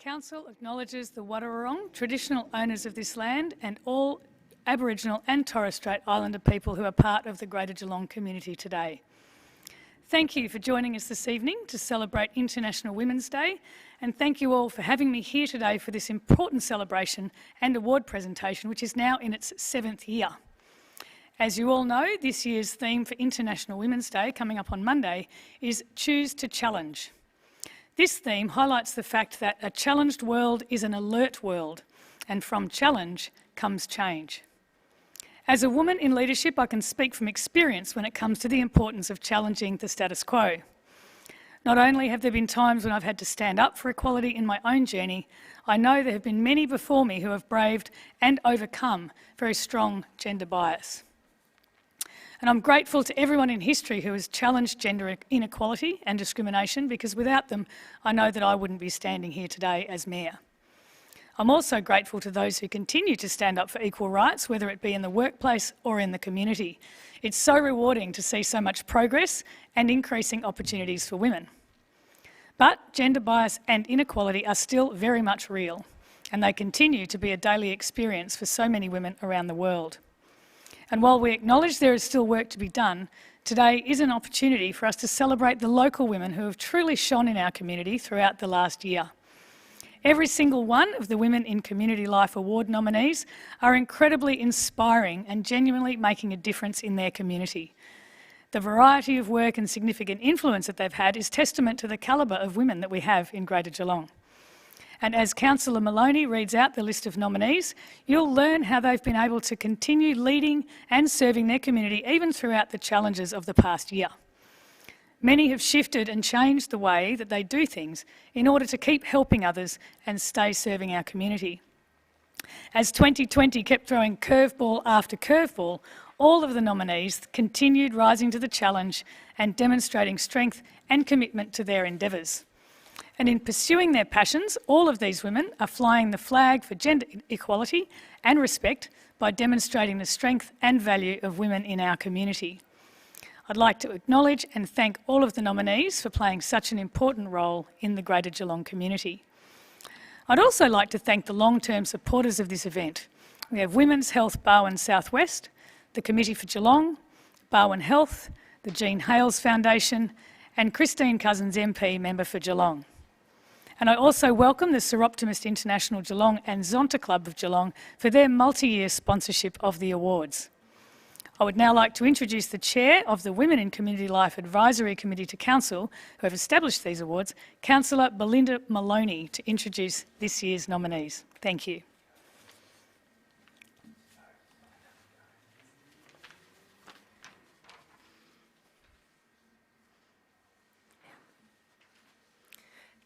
Council acknowledges the Wadawurrung, traditional owners of this land, and all Aboriginal and Torres Strait Islander people who are part of the Greater Geelong community today. Thank you for joining us this evening to celebrate International Women's Day, and thank you all for having me here today for this important celebration and award presentation, which is now in its 7th year. As you all know, this year's theme for International Women's Day, coming up on Monday, is Choose to Challenge. This theme highlights the fact that a challenged world is an alert world, and from challenge comes change. As a woman in leadership, I can speak from experience when it comes to the importance of challenging the status quo. Not only have there been times when I've had to stand up for equality in my own journey, I know there have been many before me who have braved and overcome very strong gender bias. And I'm grateful to everyone in history who has challenged gender inequality and discrimination, because without them, I know that I wouldn't be standing here today as Mayor. I'm also grateful to those who continue to stand up for equal rights, whether it be in the workplace or in the community. It's so rewarding to see so much progress and increasing opportunities for women. But gender bias and inequality are still very much real, and they continue to be a daily experience for so many women around the world. And while we acknowledge there is still work to be done, today is an opportunity for us to celebrate the local women who have truly shone in our community throughout the last year. Every single one of the Women in Community Life Award nominees are incredibly inspiring and genuinely making a difference in their community. The variety of work and significant influence that they've had is testament to the calibre of women that we have in Greater Geelong. And as Councillor Maloney reads out the list of nominees, you'll learn how they've been able to continue leading and serving their community even throughout the challenges of the past year. Many have shifted and changed the way that they do things in order to keep helping others and stay serving our community. As 2020 kept throwing curveball after curveball, all of the nominees continued rising to the challenge and demonstrating strength and commitment to their endeavours. And in pursuing their passions, all of these women are flying the flag for gender equality and respect by demonstrating the strength and value of women in our community. I'd like to acknowledge and thank all of the nominees for playing such an important role in the Greater Geelong community. I'd also like to thank the long-term supporters of this event. We have Women's Health Barwon South West, the Committee for Geelong, Barwon Health, the Jean Hales Foundation, and Christine Cousins MP, member for Geelong. And I also welcome the Soroptimist International Geelong and Zonta Club of Geelong for their multi-year sponsorship of the awards. I would now like to introduce the Chair of the Women in Community Life Advisory Committee to Council, who have established these awards, Councillor Belinda Maloney, to introduce this year's nominees. Thank you.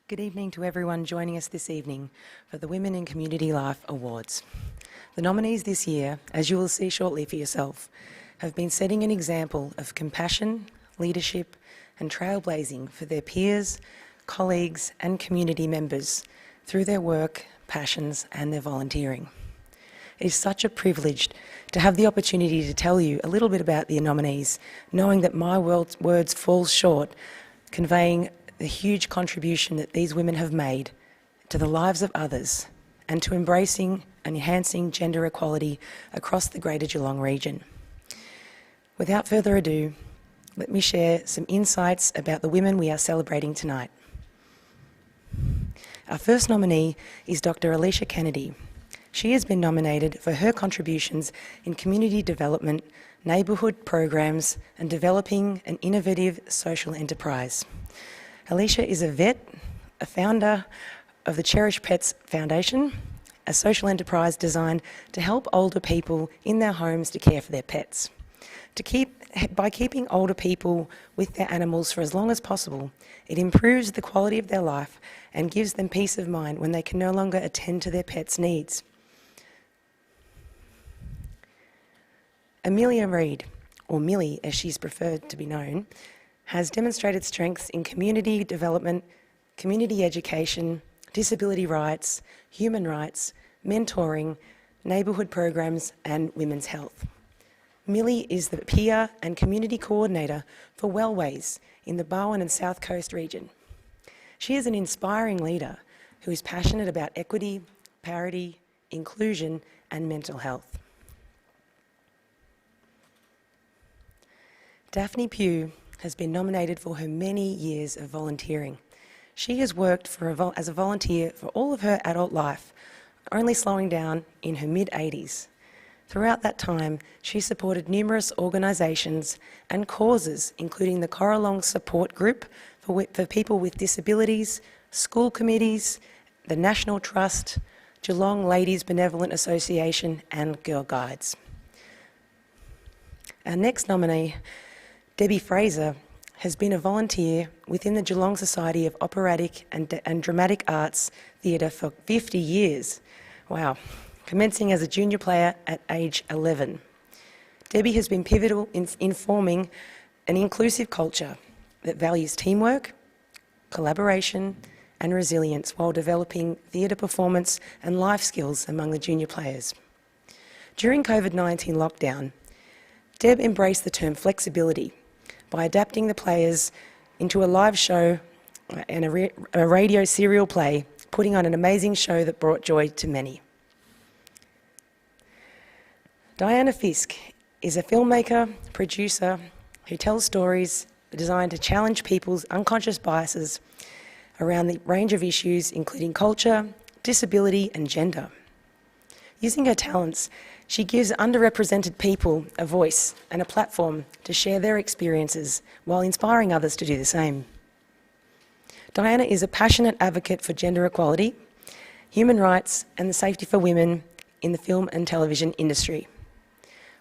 Good evening to everyone joining us this evening for the Women in Community Life Awards. The nominees this year, as you will see shortly for yourself, have been setting an example of compassion, leadership and trailblazing for their peers, colleagues and community members through their work, passions and their volunteering. It is such a privilege to have the opportunity to tell you a little bit about the nominees, knowing that my words fall short, conveying the huge contribution that these women have made to the lives of others and to embracing and enhancing gender equality across the Greater Geelong region. Without further ado, let me share some insights about the women we are celebrating tonight. Our first nominee is Dr. Alicia Kennedy. She has been nominated for her contributions in community development, neighbourhood programs and developing an innovative social enterprise. Alicia is a vet, a founder of the Cherish Pets Foundation, a social enterprise designed to help older people in their homes to care for their pets. By keeping older people with their animals for as long as possible, it improves the quality of their life and gives them peace of mind when they can no longer attend to their pets' needs. Amelia Reid, or Millie as she's preferred to be known, has demonstrated strengths in community development, community education, disability rights, human rights, mentoring, neighbourhood programs and women's health. Millie is the peer and community coordinator for Wellways in the Barwon and South Coast region. She is an inspiring leader who is passionate about equity, parity, inclusion, and mental health. Daphne Pugh has been nominated for her many years of volunteering. She has worked as a volunteer for all of her adult life, only slowing down in her mid-80s. Throughout that time, she supported numerous organisations and causes, including the Coralong Support Group for people with disabilities, school committees, the National Trust, Geelong Ladies Benevolent Association, and Girl Guides. Our next nominee, Debbie Fraser, has been a volunteer within the Geelong Society of Operatic and Dramatic Arts Theatre for 50 years. Wow. Commencing as a junior player at age 11. Debbie has been pivotal in forming an inclusive culture that values teamwork, collaboration, and resilience while developing theatre performance and life skills among the junior players. During COVID-19 lockdown, Deb embraced the term flexibility by adapting the players into a live show and a radio serial play, putting on an amazing show that brought joy to many. Diana Fisk is a filmmaker, producer who tells stories designed to challenge people's unconscious biases around the range of issues including culture, disability and gender. Using her talents, she gives underrepresented people a voice and a platform to share their experiences while inspiring others to do the same. Diana is a passionate advocate for gender equality, human rights and the safety for women in the film and television industry.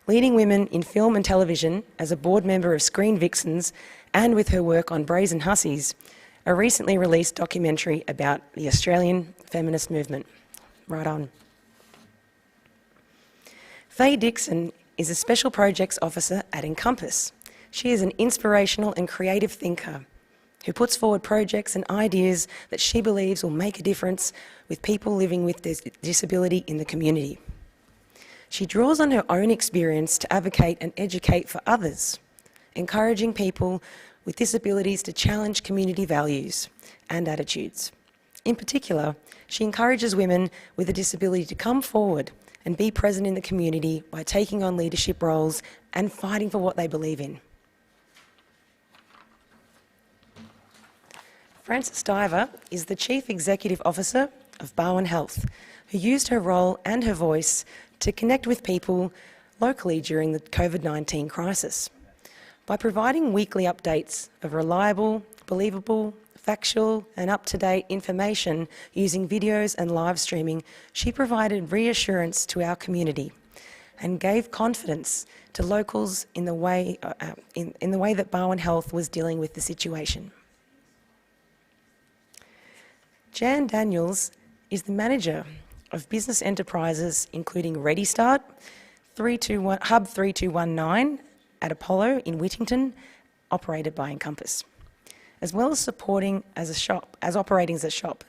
Leading women in film and television as a board member of Screen Vixens and with her work on Brazen Hussies, a recently released documentary about the Australian feminist movement. Right on. Faye Dixon is a Special Projects Officer at Encompass. She is an inspirational and creative thinker who puts forward projects and ideas that she believes will make a difference with people living with disability in the community. She draws on her own experience to advocate and educate for others, encouraging people with disabilities to challenge community values and attitudes. In particular, she encourages women with a disability to come forward and be present in the community by taking on leadership roles and fighting for what they believe in. Frances Diver is the Chief Executive Officer of Barwon Health, who used her role and her voice to connect with people locally during the COVID-19 crisis. By providing weekly updates of reliable, believable, factual and up-to-date information using videos and live streaming, she provided reassurance to our community and gave confidence to locals in the way that Barwon Health was dealing with the situation. Jan Daniels is the manager of business enterprises including ReadyStart, Hub 3219 at Apollo in Whittington, operated by Encompass, as well as operating as a shop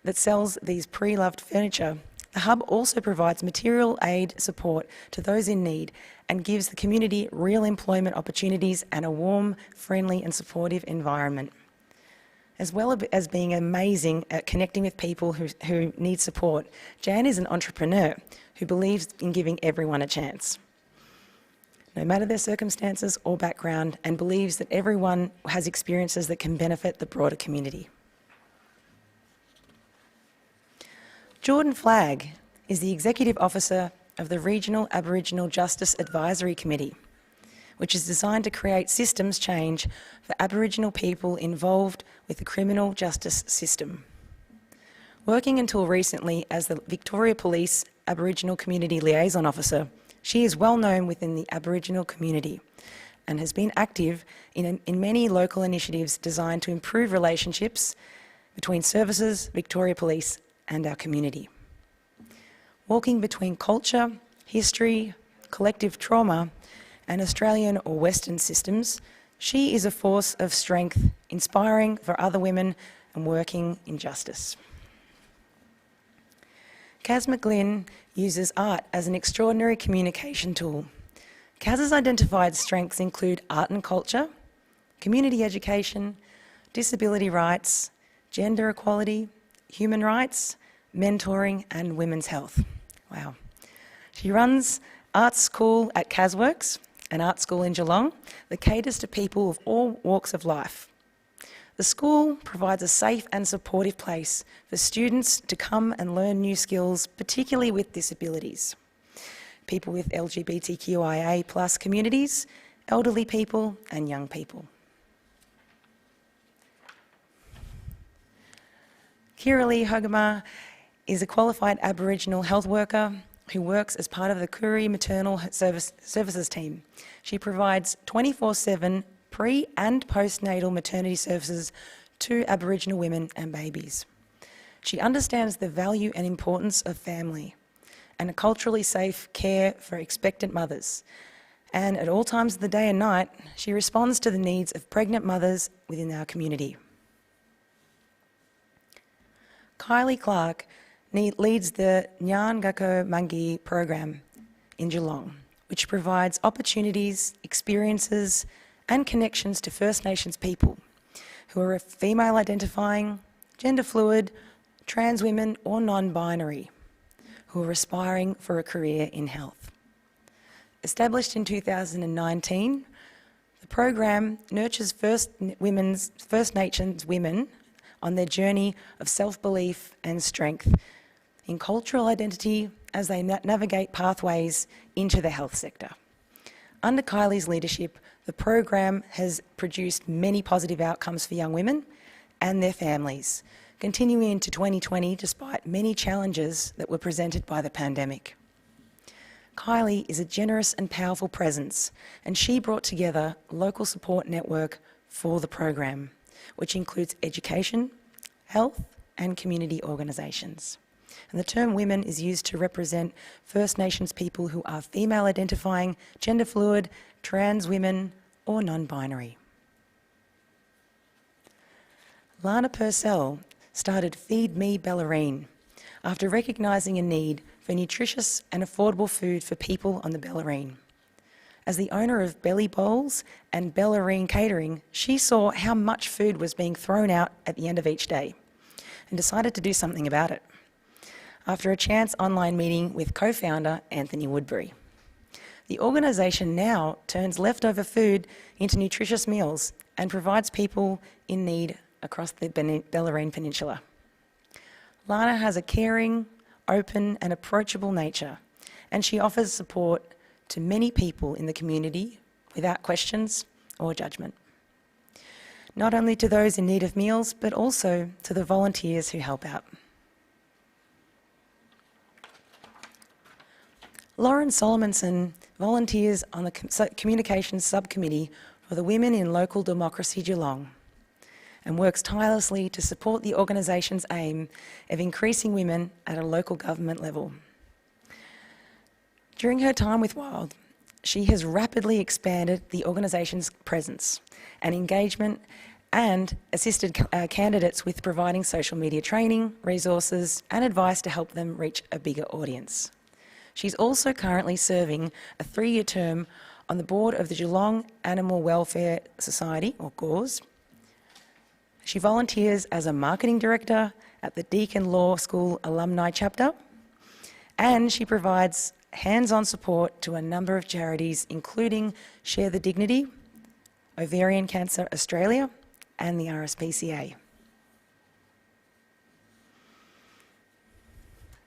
that sells these pre-loved furniture. The Hub also provides material aid support to those in need and gives the community real employment opportunities and a warm, friendly and supportive environment. As well as being amazing at connecting with people who need support, Jan is an entrepreneur who believes in giving everyone a chance, no matter their circumstances or background, and believes that everyone has experiences that can benefit the broader community. Jordan Flagg is the Executive Officer of the Regional Aboriginal Justice Advisory Committee, which is designed to create systems change for Aboriginal people involved with the criminal justice system. Working until recently as the Victoria Police Aboriginal Community Liaison Officer, she is well known within the Aboriginal community and has been active in many local initiatives designed to improve relationships between services, Victoria Police and our community. Walking between culture, history, collective trauma and Australian or Western systems, she is a force of strength, inspiring for other women and working in justice. Kaz McGlynn uses art as an extraordinary communication tool. Kaz's identified strengths include art and culture, community education, disability rights, gender equality, human rights, mentoring and women's health. Wow. She runs Art School at Casworks, an art school in Geelong that caters to people of all walks of life. The school provides a safe and supportive place for students to come and learn new skills, particularly with disabilities. People with LGBTQIA+ communities, elderly people and young people. Kiralee Hogama is a qualified Aboriginal health worker who works as part of the Koori Maternal Services team. She provides 24/7 pre- and postnatal maternity services to Aboriginal women and babies. She understands the value and importance of family and a culturally safe care for expectant mothers. And at all times of the day and night, she responds to the needs of pregnant mothers within our community. Kylie Clark leads the Nyangako Mangi program in Geelong, which provides opportunities, experiences and connections to First Nations people who are female identifying, gender fluid, trans women or non-binary, who are aspiring for a career in health. Established in 2019, the program nurtures First Nations women on their journey of self-belief and strength in cultural identity as they navigate pathways into the health sector. Under Kylie's leadership, the program has produced many positive outcomes for young women and their families, continuing into 2020 despite many challenges that were presented by the pandemic. Kylie is a generous and powerful presence, and she brought together a local support network for the program, which includes education, health and community organisations. And the term women is used to represent First Nations people who are female identifying, gender fluid, trans women or non-binary. Lana Purcell started Feed Me Bellarine after recognising a need for nutritious and affordable food for people on the Bellarine. As the owner of Belly Bowls and Bellarine Catering, she saw how much food was being thrown out at the end of each day and decided to do something about it after a chance online meeting with co-founder Anthony Woodbury. The organisation now turns leftover food into nutritious meals and provides people in need across the Bellarine Peninsula. Lana has a caring, open and approachable nature, and she offers support to many people in the community without questions or judgment. Not only to those in need of meals, but also to the volunteers who help out. Lauren Solomonson volunteers on the Communications Subcommittee for the Women in Local Democracy Geelong and works tirelessly to support the organisation's aim of increasing women at a local government level. During her time with WILD, she has rapidly expanded the organisation's presence and engagement and assisted candidates with providing social media training, resources and advice to help them reach a bigger audience. She's also currently serving a 3-year term on the board of the Geelong Animal Welfare Society, or GAWS. She volunteers as a marketing director at the Deakin Law School alumni chapter, and she provides hands-on support to a number of charities, including Share the Dignity, Ovarian Cancer Australia, and the RSPCA.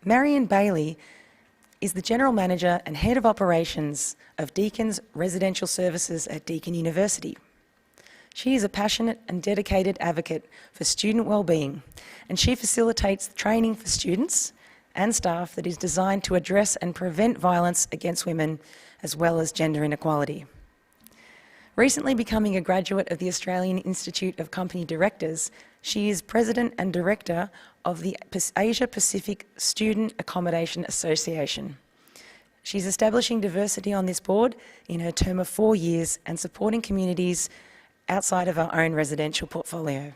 Marion Bailey is the General Manager and Head of Operations of Deakin's Residential Services at Deakin University. She is a passionate and dedicated advocate for student wellbeing, and she facilitates training for students and staff that is designed to address and prevent violence against women, as well as gender inequality. Recently becoming a graduate of the Australian Institute of Company Directors, she is President and Director of the Asia Pacific Student Accommodation Association. She's establishing diversity on this board in her term of 4 years and supporting communities outside of our own residential portfolio.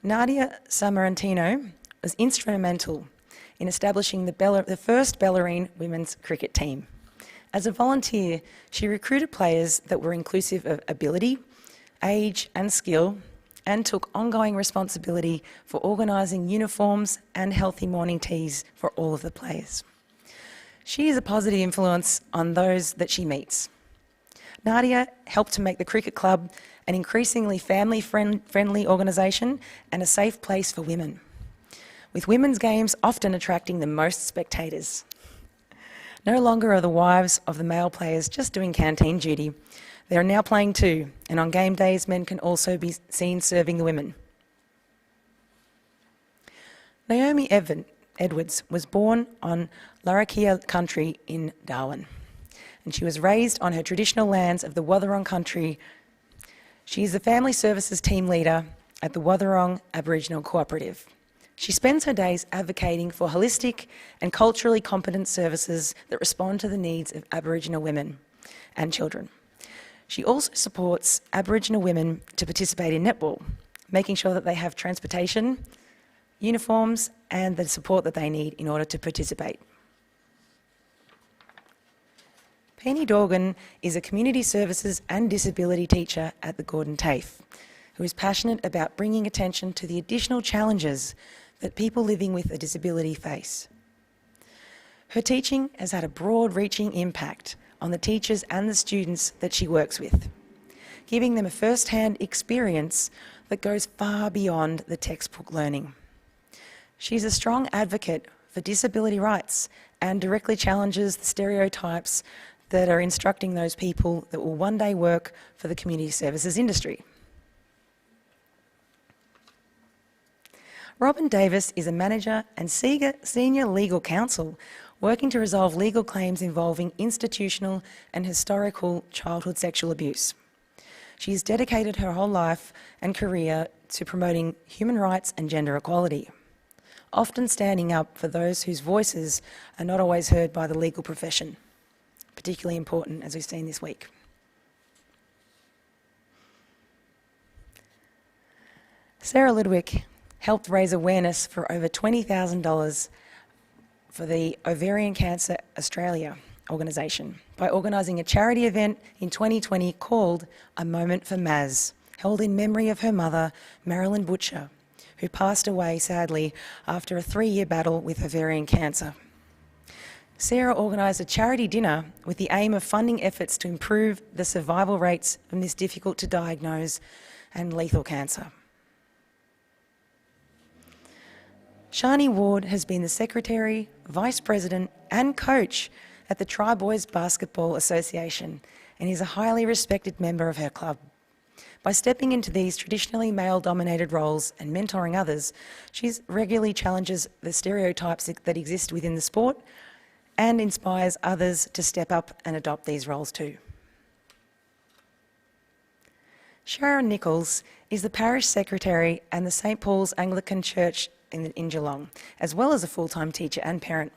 Nadia Sammartino was instrumental in establishing the first Bellarine women's cricket team. As a volunteer, she recruited players that were inclusive of ability, age and skill, and took ongoing responsibility for organising uniforms and healthy morning teas for all of the players. She is a positive influence on those that she meets. Nadia helped to make the cricket club an increasingly family-friendly organisation and a safe place for women, with women's games often attracting the most spectators. No longer are the wives of the male players just doing canteen duty. They are now playing too, and on game days, men can also be seen serving the women. Naomi Edwards was born on Larrakia country in Darwin, and she was raised on her traditional lands of the Wathaurong country. She is the Family Services Team Leader at the Wathaurong Aboriginal Cooperative. She spends her days advocating for holistic and culturally competent services that respond to the needs of Aboriginal women and children. She also supports Aboriginal women to participate in netball, making sure that they have transportation, uniforms, and the support that they need in order to participate. Penny Dorgan is a community services and disability teacher at the Gordon TAFE, who is passionate about bringing attention to the additional challenges that people living with a disability face. Her teaching has had a broad-reaching impact on the teachers and the students that she works with, giving them a first-hand experience that goes far beyond the textbook learning. She's a strong advocate for disability rights and directly challenges the stereotypes that are instructing those people that will one day work for the community services industry. Robin Davis is a manager and senior legal counsel working to resolve legal claims involving institutional and historical childhood sexual abuse. She has dedicated her whole life and career to promoting human rights and gender equality, often standing up for those whose voices are not always heard by the legal profession, particularly important as we've seen this week. Sarah Ludwig helped raise awareness for over $20,000 for the Ovarian Cancer Australia organisation by organising a charity event in 2020 called A Moment for Maz, held in memory of her mother, Marilyn Butcher, who passed away sadly after a 3-year battle with ovarian cancer. Sarah organised a charity dinner with the aim of funding efforts to improve the survival rates from this difficult to diagnose and lethal cancer. Shani Ward has been the Secretary, Vice President and Coach at the Tri-Boys Basketball Association and is a highly respected member of her club. By stepping into these traditionally male-dominated roles and mentoring others, she regularly challenges the stereotypes that exist within the sport and inspires others to step up and adopt these roles too. Sharon Nichols is the Parish Secretary and the St Paul's Anglican Church in Geelong, as well as a full-time teacher and parent.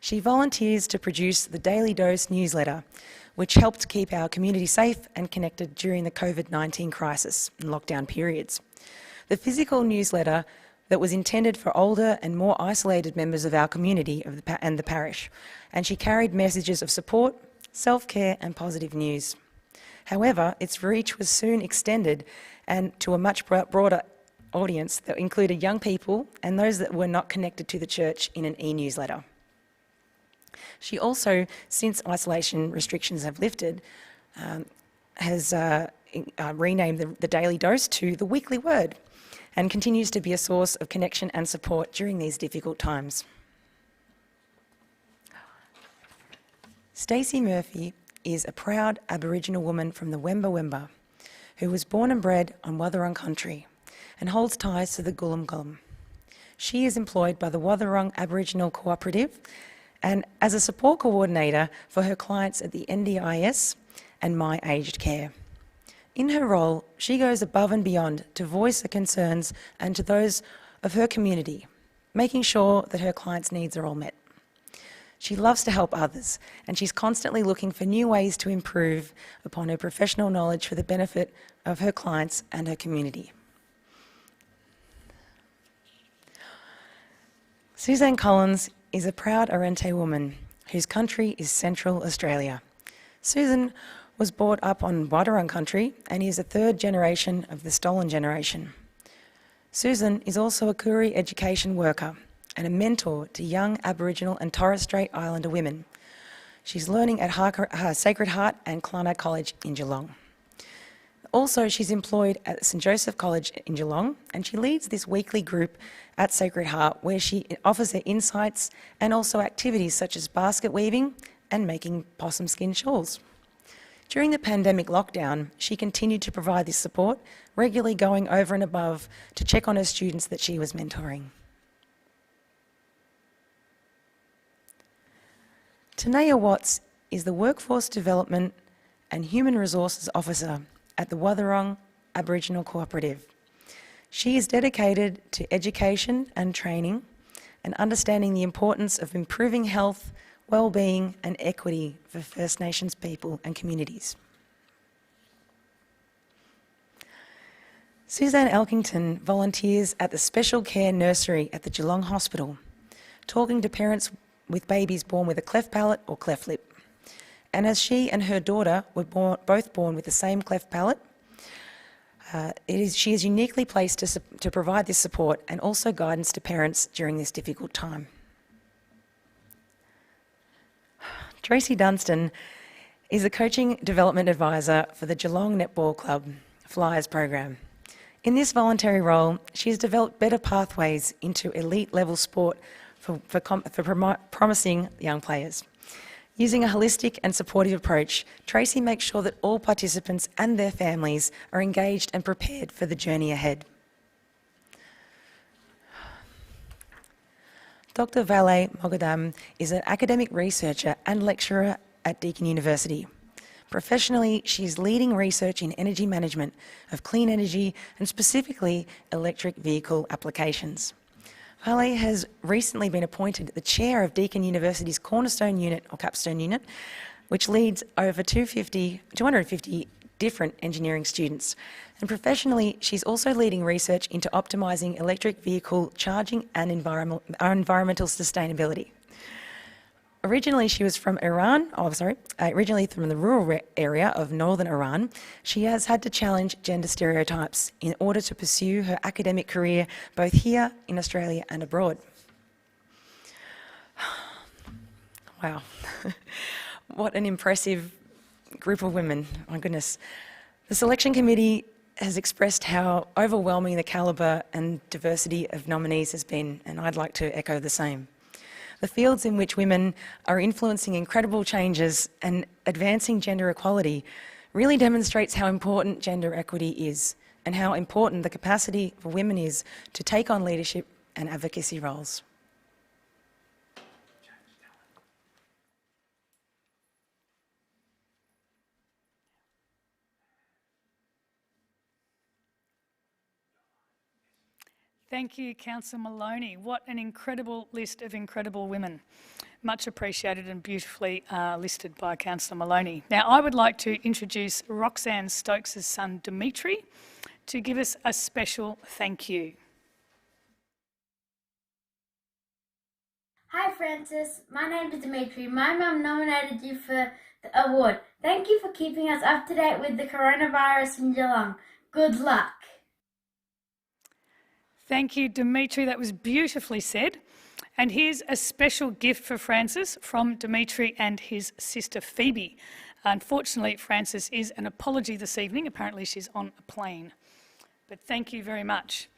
She volunteers to produce the Daily Dose newsletter, which helped keep our community safe and connected during the COVID-19 crisis and lockdown periods. The physical newsletter that was intended for older and more isolated members of our community and the parish, and she carried messages of support, self-care and positive news. However, its reach was soon extended and to a much broader audience that included young people and those that were not connected to the church in an e-newsletter. She also, since isolation restrictions have lifted, has renamed the Daily Dose to the Weekly Word and continues to be a source of connection and support during these difficult times. Stacey Murphy is a proud Aboriginal woman from the Wemba Wemba who was born and bred on Wathaurong country and holds ties to the Gulum Gulum. She is employed by the Wathaurong Aboriginal Cooperative and as a support coordinator for her clients at the NDIS and My Aged Care. In her role, she goes above and beyond to voice the concerns and to those of her community, making sure that her clients' needs are all met. She loves to help others, and she's constantly looking for new ways to improve upon her professional knowledge for the benefit of her clients and her community. Suzanne Collins is a proud Arrernte woman whose country is Central Australia. Susan was brought up on Wadawurrung country and is a third generation of the Stolen generation. Susan is also a Koori education worker and a mentor to young Aboriginal and Torres Strait Islander women. She's learning at Sacred Heart and Klana College in Geelong. Also, she's employed at St Joseph College in Geelong, and she leads this weekly group at Sacred Heart where she offers their insights and also activities such as basket weaving and making possum skin shawls. During the pandemic lockdown, she continued to provide this support, regularly going over and above to check on her students that she was mentoring. Tanea Watts is the Workforce Development and Human Resources Officer at the Wadawurrung Aboriginal Cooperative. She is dedicated to education and training and understanding the importance of improving health, well-being and equity for First Nations people and communities. Suzanne Elkington volunteers at the Special Care Nursery at the Geelong Hospital, talking to parents with babies born with a cleft palate or cleft lip. And as she and her daughter were both born with the same cleft palate, she is uniquely placed to provide this support and also guidance to parents during this difficult time. Tracy Dunstan is a coaching development advisor for the Geelong Netball Club Flyers program. In this voluntary role, she has developed better pathways into elite level sport for promising young players. Using a holistic and supportive approach, Tracy makes sure that all participants and their families are engaged and prepared for the journey ahead. Dr. Vale Mogadam is an academic researcher and lecturer at Deakin University. Professionally, she is leading research in energy management of clean energy and specifically electric vehicle applications. Vale has recently been appointed the chair of Deakin University's Cornerstone Unit or Capstone Unit, which leads over 250 different engineering students. And professionally, she's also leading research into optimising electric vehicle charging and environmental sustainability. Originally, she was from originally from the rural area of northern Iran. She has had to challenge gender stereotypes in order to pursue her academic career both here in Australia and abroad. Wow, what an impressive group of women, my goodness. The selection committee has expressed how overwhelming the calibre and diversity of nominees has been, and I'd like to echo the same. The fields in which women are influencing incredible changes and advancing gender equality really demonstrates how important gender equity is and how important the capacity for women is to take on leadership and advocacy roles. Thank you, Councillor Maloney. What an incredible list of incredible women. Much appreciated and beautifully listed by Councillor Maloney. Now, I would like to introduce Roxanne Stokes' son, Dimitri, to give us a special thank you. Hi Francis, my name is Dimitri. My mum nominated you for the award. Thank you for keeping us up to date with the coronavirus in Geelong. Good luck. Thank you, Dimitri. That was beautifully said. And here's a special gift for Francis from Dimitri and his sister Phoebe. Unfortunately, Francis is an apology this evening. Apparently she's on a plane. But thank you very much.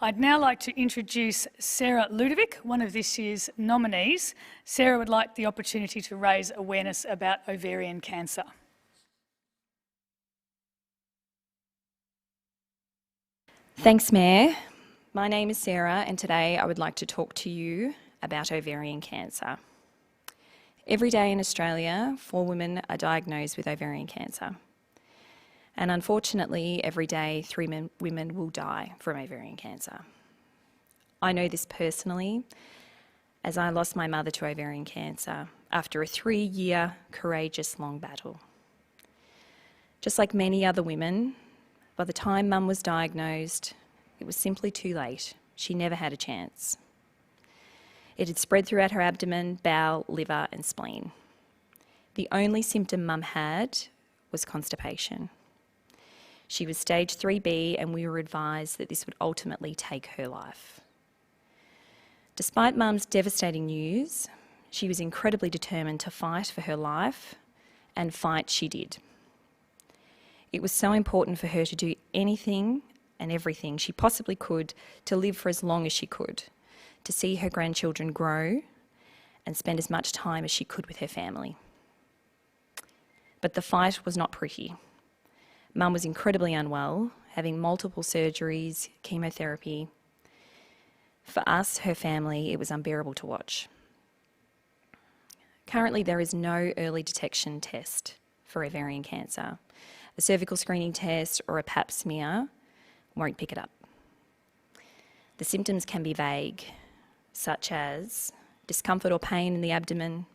I'd now like to introduce Sarah Ludovic, one of this year's nominees. Sarah would like the opportunity to raise awareness about ovarian cancer. Thanks, Mayor. My name is Sarah and today I would like to talk to you about ovarian cancer. Every day in Australia, 4 women are diagnosed with ovarian cancer. And unfortunately, every day 3 women will die from ovarian cancer. I know this personally as I lost my mother to ovarian cancer after a 3-year courageous long battle. Just like many other women, by the time Mum was diagnosed, it was simply too late. She never had a chance. It had spread throughout her abdomen, bowel, liver and spleen. The only symptom Mum had was constipation. She was stage 3B, and we were advised that this would ultimately take her life. Despite Mum's devastating news, she was incredibly determined to fight for her life, and fight she did. It was so important for her to do anything and everything she possibly could to live for as long as she could, to see her grandchildren grow and spend as much time as she could with her family. But the fight was not pretty. Mum was incredibly unwell, having multiple surgeries, chemotherapy. For us, her family, it was unbearable to watch. Currently, there is no early detection test for ovarian cancer. A cervical screening test or a pap smear won't pick it up. The symptoms can be vague, such as discomfort or pain in the abdomen,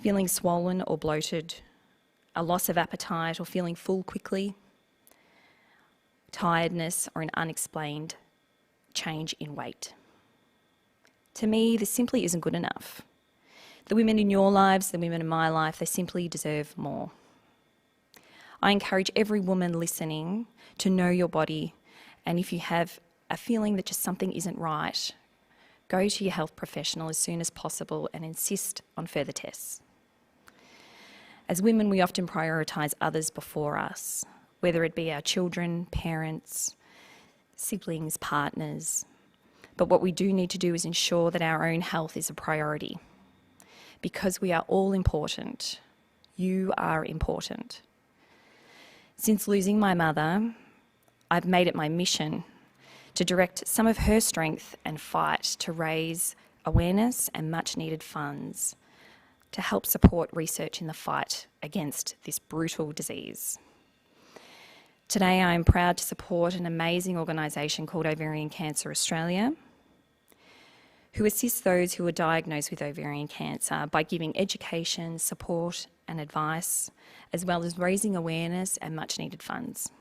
feeling swollen or bloated, a loss of appetite or feeling full quickly, tiredness or an unexplained change in weight. To me, this simply isn't good enough. The women in your lives, the women in my life, they simply deserve more. I encourage every woman listening to know your body, and if you have a feeling that just something isn't right, go to your health professional as soon as possible and insist on further tests. As women, we often prioritise others before us, whether it be our children, parents, siblings, partners. But what we do need to do is ensure that our own health is a priority. Because we are all important. You are important. Since losing my mother, I've made it my mission to direct some of her strength and fight to raise awareness and much needed funds to help support research in the fight against this brutal disease. Today, I am proud to support an amazing organisation called Ovarian Cancer Australia, who assists those who are diagnosed with ovarian cancer by giving education, support and advice, as well as raising awareness and much needed funds.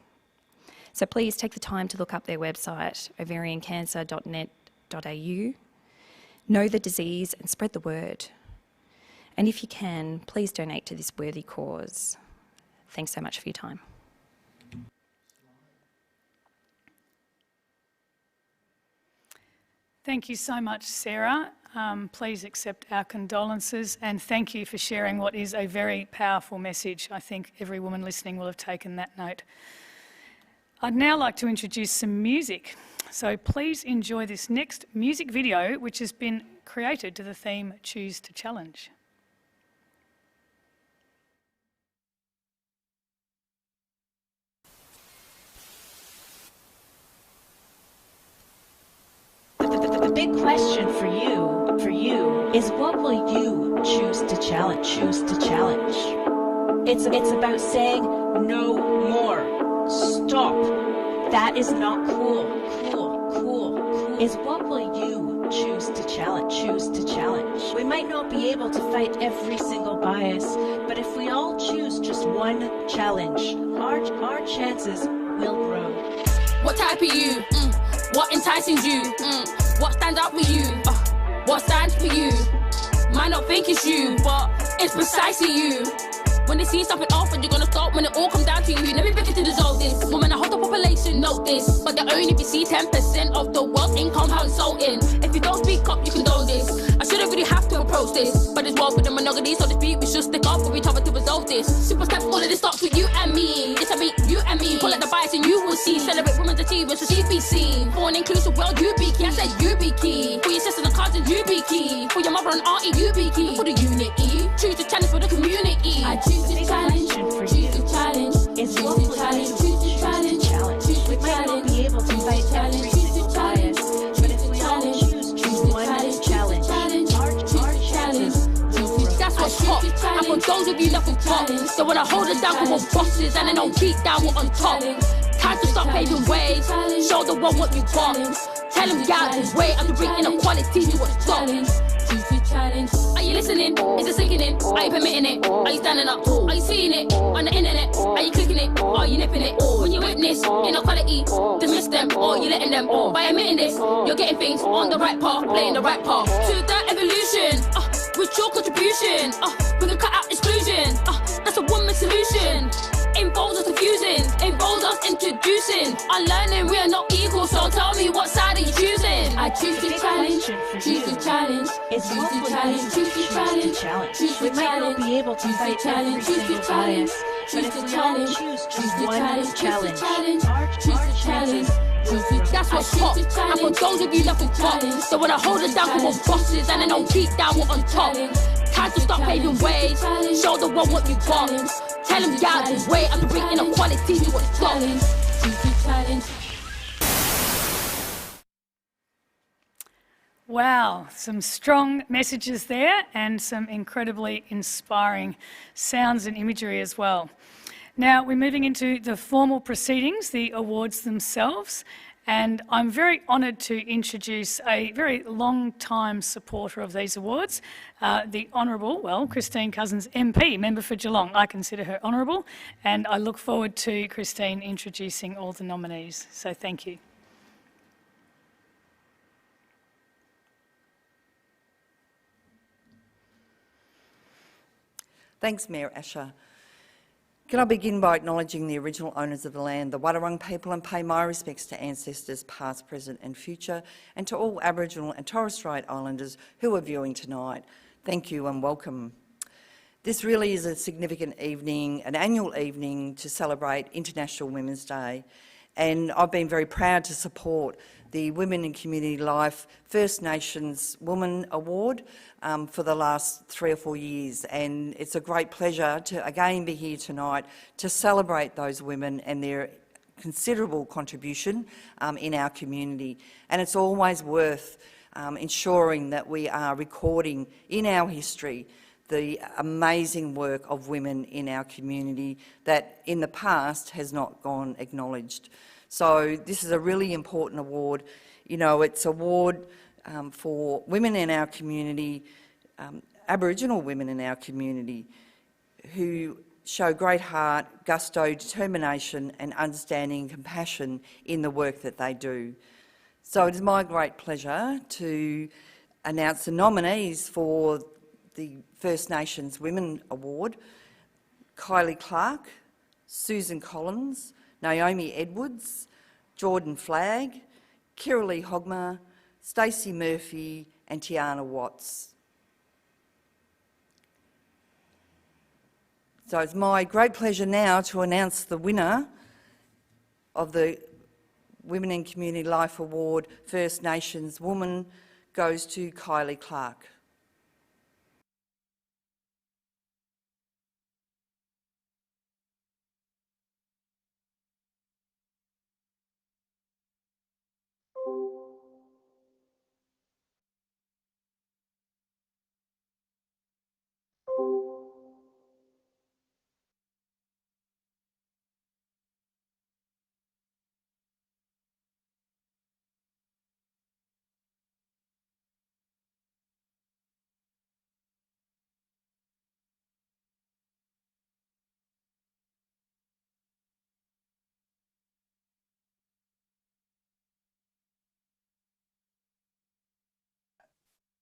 So please take the time to look up their website, ovariancancer.net.au. Know the disease and spread the word. And if you can, please donate to this worthy cause. Thanks so much for your time. Thank you so much, Sarah. Please accept our condolences, and thank you for sharing what is a very powerful message. I think every woman listening will have taken that note. I'd now like to introduce some music. So please enjoy this next music video, which has been created to the theme Choose to Challenge. The big question for you is, what will you choose to challenge? Choose to challenge. It's about saying no more. Stop. That is not cool. Cool. Is what will you choose to challenge? Choose to challenge. We might not be able to fight every single bias, but if we all choose just one challenge, our chances will grow. What type are you? What entices you? What stands out for you? What stands for you? Might not think it's you, but it's precisely you. When they see something off and you're gonna stop when it all comes down to you. Never begin to dissolve this. Woman, I hold the population, note this. But they only be see 10% of the world's income householding. If you don't speak up, you condone this. I shouldn't really have to approach this, but it's world with the monogamy, so to speak, we should stick up for each other to resolve this. Simple steps, all of this starts with you and me. It's a me, you and me. Pull out the bias and you will see. Celebrate women's achievements so she be seen. For an inclusive world, you be key. I said you be key. For your sisters and cousins, you be key. For your mother and auntie, you be key. For the unity, choose to challenge for the community. I choose to challenge, choose to challenge. Is choose what to will challenge, you choose to challenge, choose We to might not challenge. be able to fight every single bias, but if we all choose one challenge, our chances will grow. That's what's hot. And for those of you left with top, so when I hold it down for what bosses and then I'll beat down what on top. Time to stop paving ways. Show the world what you got. Tell them get out this way. I can bring inequality to what's top. Are you listening? Is it sinking in? Are you permitting it? Are you standing up? Are you seeing it? On the internet? Are you clicking it? Are you nipping it? When you witness inequality, dismiss them or you letting them. By admitting this, you're getting things on the right path, playing the right part. To that evolution, with your contribution, we can cut out exclusion. That's a woman's solution. confusing. Involves us introducing. Unlearning, we are not equal, so tell me what side are you choosing? I choose to challenge, choose to challenge, It's choose what to will challenge, you choose to challenge, challenge. choose We to might not challenge, be able to choose to fight challenge, every choose to single challenge, bias, but choose if to we all challenge, choose choose to one challenge, challenge, choose to challenge. That's what's hot. And for those of you that forgot, they wanna hold us down for we're bosses and then they'll beat down we're on top. Time to stop paving ways, show the world what you got. Tell them y'all to wait and bring inequality to a stop. Wow, some strong messages there and some incredibly inspiring sounds and imagery as well. Now we're moving into the formal proceedings, the awards themselves, and I'm very honoured to introduce a very long-time supporter of these awards, the Honourable, well, Christine Cousins MP, member for Geelong. I consider her honourable, and I look forward to Christine introducing all the nominees. So thank you. Thanks, Mayor Asher. Can I begin by acknowledging the original owners of the land, the Wadawurrung people, and pay my respects to ancestors past, present and future, and to all Aboriginal and Torres Strait Islanders who are viewing tonight. Thank you and welcome. This really is a significant evening, an annual evening to celebrate International Women's Day, and I've been very proud to support the Women in Community Life First Nations Woman Award for the last 3 or 4 years, and it's a great pleasure to again be here tonight to celebrate those women and their considerable contribution in our community. And it's always worth ensuring that we are recording in our history the amazing work of women in our community that in the past has not gone acknowledged. So this is a really important award. You know, it's an award for women in our community, Aboriginal women in our community, who show great heart, gusto, determination and understanding and compassion in the work that they do. So it is my great pleasure to announce the nominees for the First Nations Women Award: Kylie Clark, Susan Collins, Naomi Edwards, Jordan Flagg, Kiralee Hogma, Stacey Murphy and Tiana Watts. So it's my great pleasure now to announce the winner of the Women in Community Life Award First Nations Woman goes to Kylie Clark.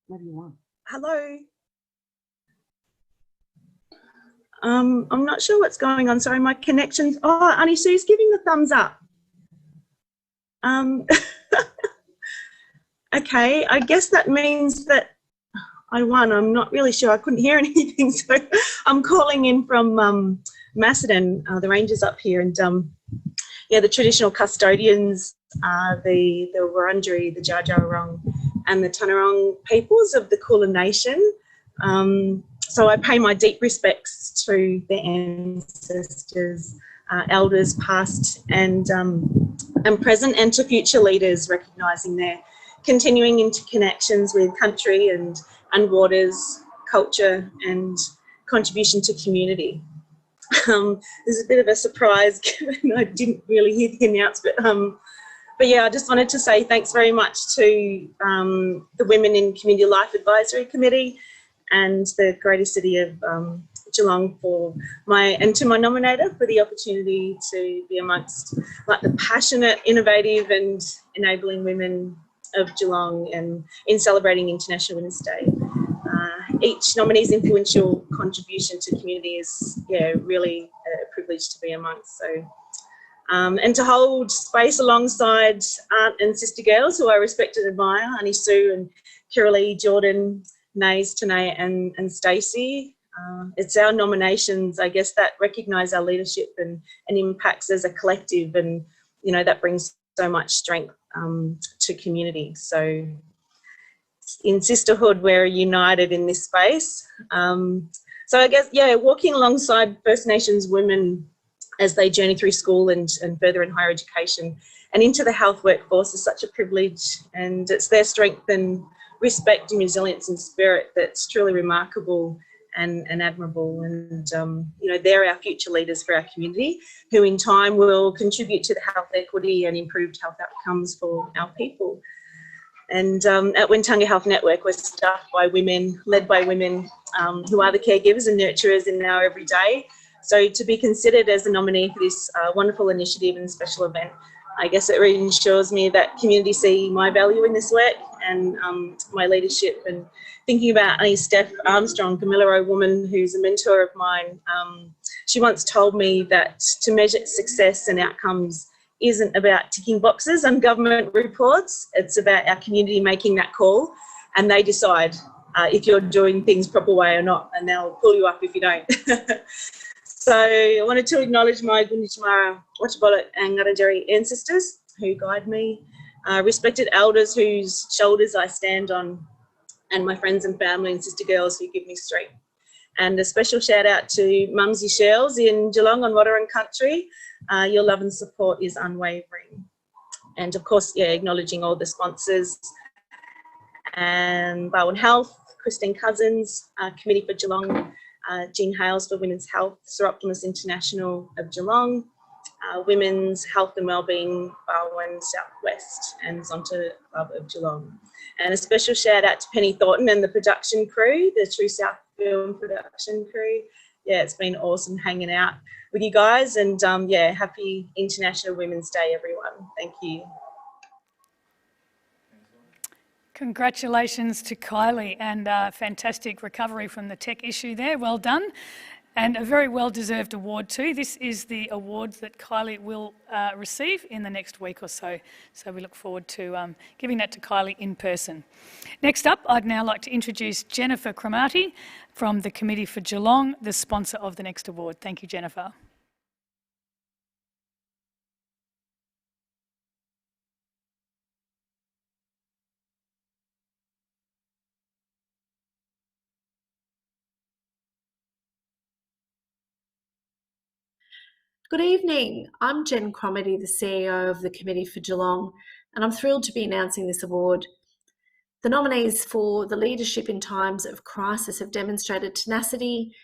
What do you want? Hello. I'm not sure what's going on. Sorry, my connection's. Oh, Auntie Sue's giving the thumbs up. Okay, I guess that means that I won. I'm not really sure. I couldn't hear anything, so I'm calling in from Macedon, the rangers up here, and yeah, the traditional custodians are the Wurundjeri, the Dja Dja Wurrung, and the Tanarong peoples of the Kulin Nation. So I pay my deep respects to their ancestors, elders past and present, and to future leaders, recognising their continuing interconnections with country and waters, culture and contribution to community. There's a bit of a surprise given I didn't really hear the announcement. But yeah, I just wanted to say thanks very much to the Women in Community Life Advisory Committee and the Greater City of Geelong and to my nominator for the opportunity to be amongst like the passionate, innovative and enabling women of Geelong and in celebrating International Women's Day. Each nominee's influential contribution to community is really a privilege privilege to be amongst. So, and to hold space alongside aunt and sister girls who I respect and admire, Annie Sue and Kiralee, Jordan, Nays, Tanae and Stacey. It's our nominations, I guess, that recognise our leadership and impacts as a collective, and, you know, that brings so much strength to community. So in sisterhood, we're united in this space. So I guess, yeah, walking alongside First Nations women as they journey through school and further in higher education and into the health workforce is such a privilege, and it's their strength and respect and resilience and spirit that's truly remarkable and admirable. And, you know, they're our future leaders for our community, who in time will contribute to the health equity and improved health outcomes for our people. And at Wentanga Health Network, we're staffed by women, led by women who are the caregivers and nurturers in our everyday. So to be considered as a nominee for this wonderful initiative and special event, I guess it reassures me that community see my value in this work and my leadership. And thinking about Steph Armstrong, Camilla, a woman who's a mentor of mine, she once told me that to measure success and outcomes isn't about ticking boxes on government reports, it's about our community making that call, and they decide if you're doing things proper way or not, and they'll pull you up if you don't. So I wanted to acknowledge my Gunditjmara, Watchabola and Ngarrindjeri ancestors who guide me, respected elders whose shoulders I stand on, and my friends and family and sister girls who give me strength. And a special shout out to Mumsy Shells in Geelong on Wadawurrung country. Your love and support is unwavering. And of course, yeah, acknowledging all the sponsors and Barwon Health, Christine Cousins, Committee for Geelong, Jean Hales for Women's Health, Sir Optimus International of Geelong, Women's Health and Wellbeing, Barwon Southwest, and Zonta Club of Geelong. And a special shout out to Penny Thornton and the production crew, the True South Film production crew. Yeah, it's been awesome hanging out with you guys, and yeah, happy International Women's Day, everyone. Thank you. Congratulations to Kylie, and fantastic recovery from the tech issue there. Well done. And a very well-deserved award too. This is the award that Kylie will receive in the next week or so. So we look forward to giving that to Kylie in person. Next up, I'd now like to introduce Jennifer Cromarty from the Committee for Geelong, the sponsor of the next award. Thank you, Jennifer. Good evening. I'm Jen Cromarty, the CEO of the Committee for Geelong, and I'm thrilled to be announcing this award. The nominees for the leadership in times of crisis have demonstrated tenacity,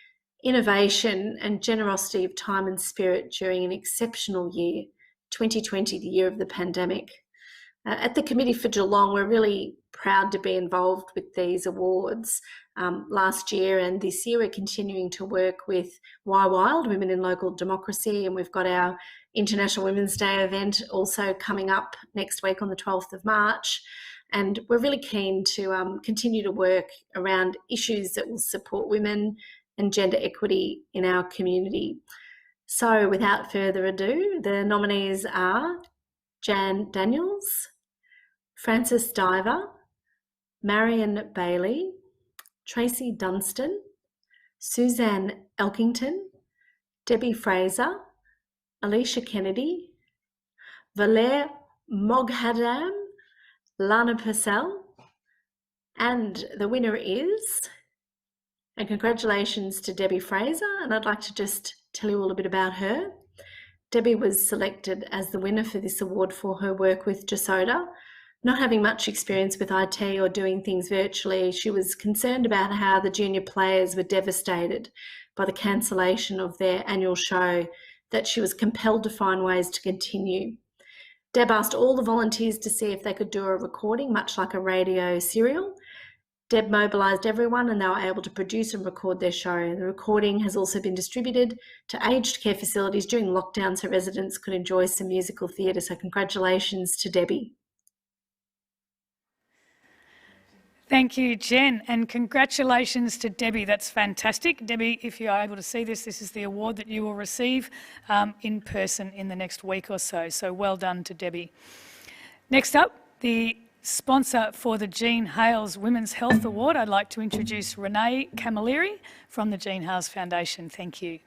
innovation, and generosity of time and spirit during an exceptional year, 2020, the year of the pandemic. At the Committee for Geelong, we're really proud to be involved with these awards. Last year and this year, we're continuing to work with Why Wild, Women in Local Democracy, and we've got our International Women's Day event also coming up next week on the 12th of March. And we're really keen to continue to work around issues that will support women and gender equity in our community. So without further ado, the nominees are Jan Daniels, Frances Diver, Marion Bailey, Tracy Dunstan, Suzanne Elkington, Debbie Fraser, Alicia Kennedy, Valère Moghadam, Lana Purcell, and the winner is, and congratulations to Debbie Fraser, and I'd like to just tell you all a bit about her. Debbie was selected as the winner for this award for her work with Jasoda. Not having much experience with IT or doing things virtually, she was concerned about how the junior players were devastated by the cancellation of their annual show, that she was compelled to find ways to continue. Deb asked all the volunteers to see if they could do a recording, much like a radio serial. Deb mobilised everyone and they were able to produce and record their show. The recording has also been distributed to aged care facilities during lockdown so residents could enjoy some musical theatre. So congratulations to Debbie. Thank you, Jen, and congratulations to Debbie. That's fantastic. Debbie, if you are able to see this, this is the award that you will receive in person in the next week or so. So well done to Debbie. Next up, the sponsor for the Jean Hales Women's Health Award, I'd like to introduce Renee Camilleri from the Jean Hales Foundation. Thank you.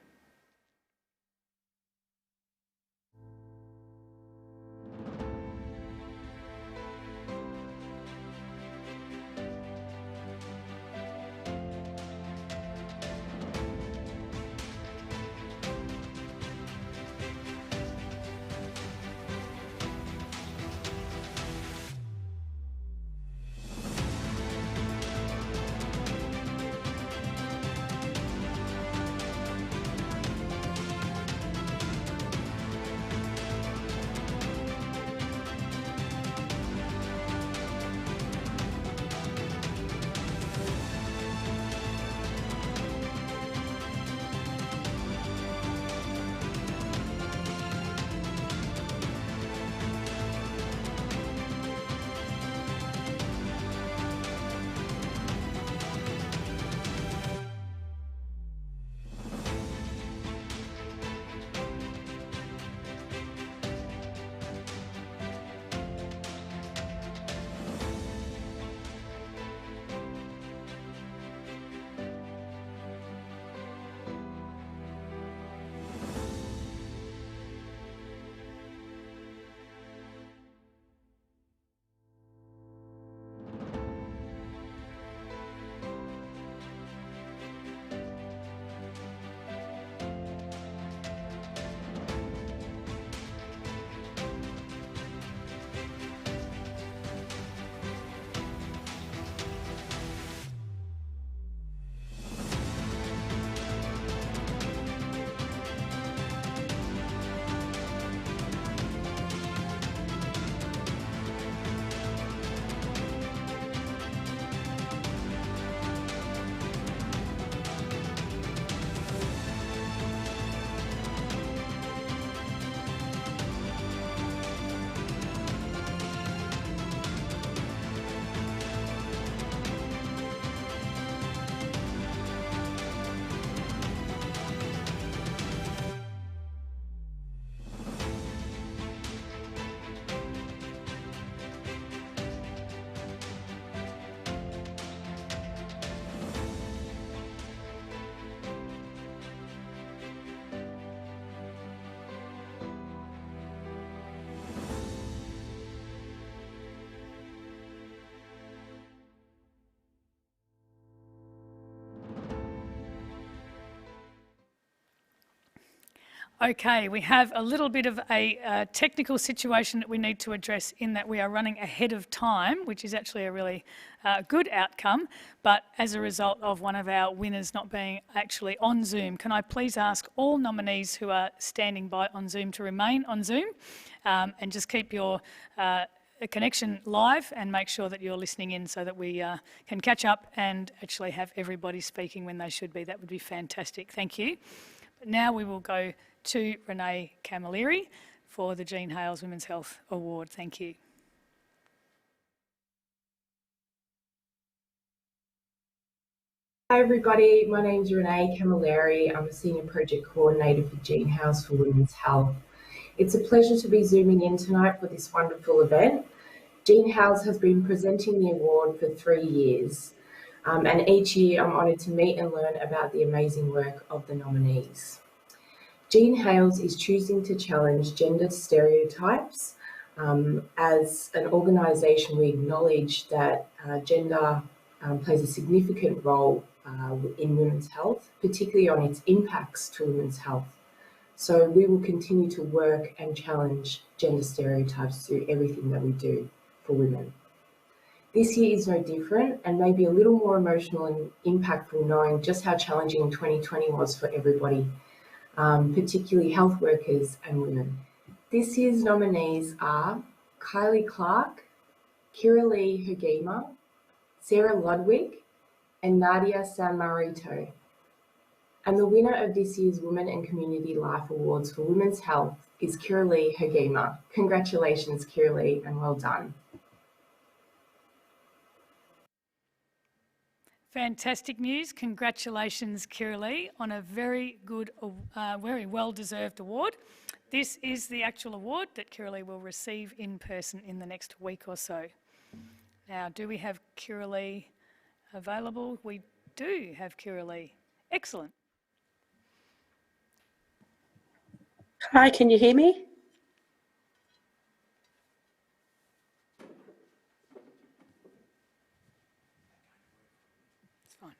Okay, we have a little bit of a technical situation that we need to address in that we are running ahead of time, which is actually a really good outcome, but as a result of one of our winners not being actually on Zoom. Can I please ask all nominees who are standing by on Zoom to remain on Zoom and just keep your connection live and make sure that you're listening in so that we can catch up and actually have everybody speaking when they should be. That would be fantastic. Thank you. But now we will go to Renee Camilleri for the Jean Hales Women's Health Award. Thank you. Hi everybody, my name is Renee Camilleri. I'm a Senior Project Coordinator for Jean Hales for Women's Health. It's a pleasure to be zooming in tonight for this wonderful event. Jean Hales has been presenting the award for 3 years, and each year I'm honoured to meet and learn about the amazing work of the nominees. Jean Hales is choosing to challenge gender stereotypes. As an organisation, we acknowledge that gender plays a significant role in women's health, particularly on its impacts to women's health. So we will continue to work and challenge gender stereotypes through everything that we do for women. This year is no different and maybe a little more emotional and impactful knowing just how challenging 2020 was for everybody, particularly health workers and women. This year's nominees are Kylie Clark, Kiralee Hugema, Sarah Ludwig, and Nadia San Marito. And the winner of this year's Women and Community Life Awards for Women's Health is Kiralee Hugema. Congratulations, Kiralee, and well done. Fantastic news. Congratulations, Kiralee, on a very good, very well-deserved award. This is the actual award that Kiralee will receive in person in the next week or so. Now, do we have Kiralee available? We do have Kiralee. Excellent. Hi, can you hear me? It's fine.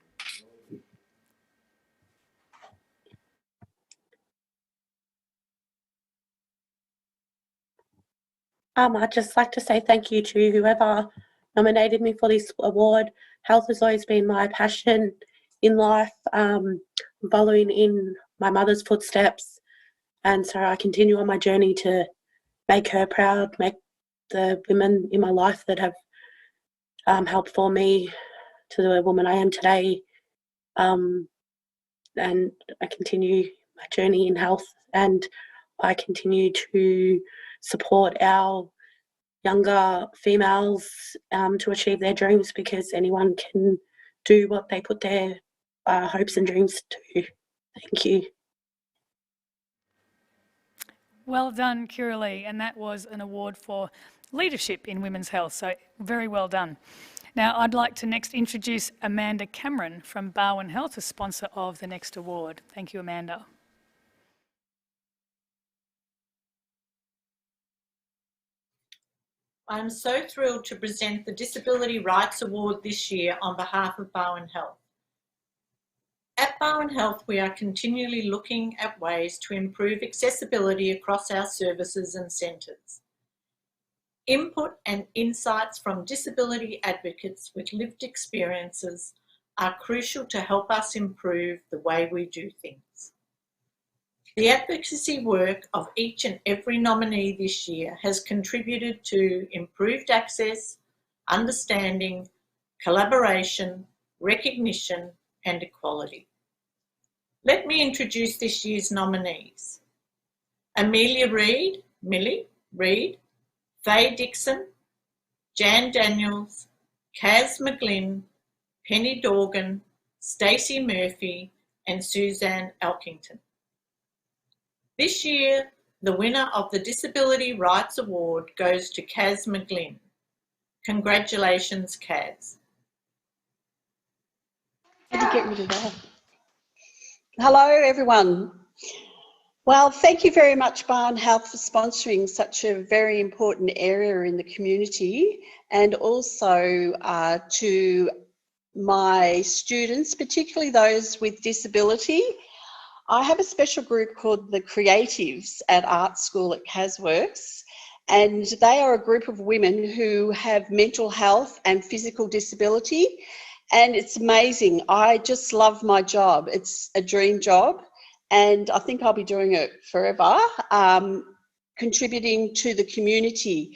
I'd just like to say thank you to whoever nominated me for this award. Health has always been my passion in life, following in my mother's footsteps. And so I continue on my journey to make her proud, make the women in my life that have helped form me to the woman I am today. And I continue my journey in health, and I continue to support our younger females to achieve their dreams, because anyone can do what they put their hopes and dreams to. Thank you. Well done, Kiralee, and that was an award for leadership in women's health, so very well done. Now, I'd like to next introduce Amanda Cameron from Barwon Health, a sponsor of the next award. Thank you, Amanda. I'm so thrilled to present the Disability Rights Award this year on behalf of Barwon Health. At Barwon Health, we are continually looking at ways to improve accessibility across our services and centres. Input and insights from disability advocates with lived experiences are crucial to help us improve the way we do things. The advocacy work of each and every nominee this year has contributed to improved access, understanding, collaboration, recognition, and equality. Let me introduce this year's nominees. Amelia Reid, Millie Reid, Faye Dixon, Jan Daniels, Kaz McGlynn, Penny Dorgan, Stacey Murphy, and Suzanne Elkington. This year, the winner of the Disability Rights Award goes to Kaz McGlynn. Congratulations, Kaz. How do you get rid of that? Hello, everyone. Well, thank you very much, Barwon Health, for sponsoring such a very important area in the community, and also to my students, particularly those with disability. I have a special group called the Creatives at Art School at CasWorks, and they are a group of women who have mental health and physical disability, and it's amazing. I just love my job. It's a dream job, and I think I'll be doing it forever, contributing to the community.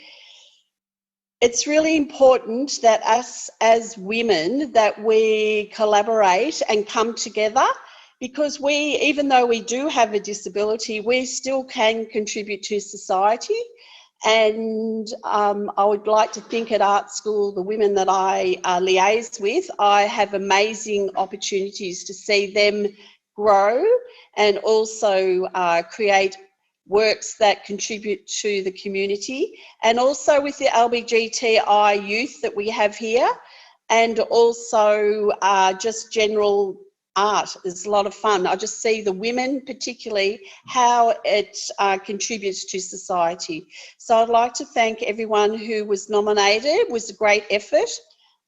It's really important that us as women, that we collaborate and come together, because we, even though we do have a disability, we still can contribute to society. And I would like to think at Art School, the women that I liaise with, I have amazing opportunities to see them grow and also create works that contribute to the community. And also with the LBGTI youth that we have here, and also just general art is a lot of fun. I just see the women, particularly, how it contributes to society. So I'd like to thank everyone who was nominated. It was a great effort,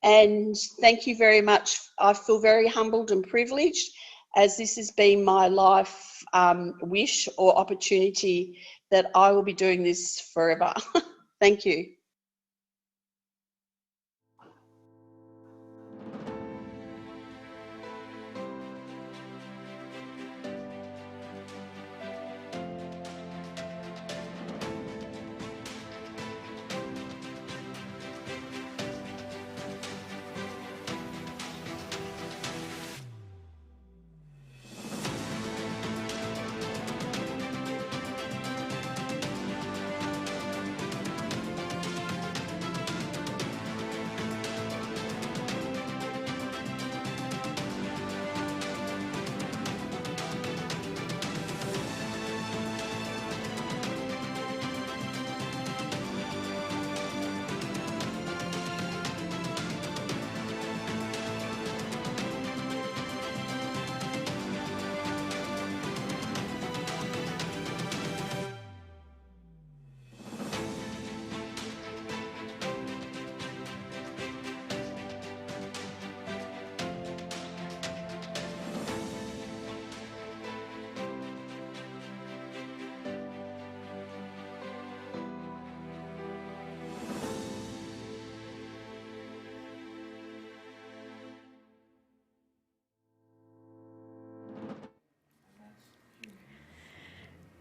and thank you very much. I feel very humbled and privileged, as this has been my life wish or opportunity that I will be doing this forever. Thank you.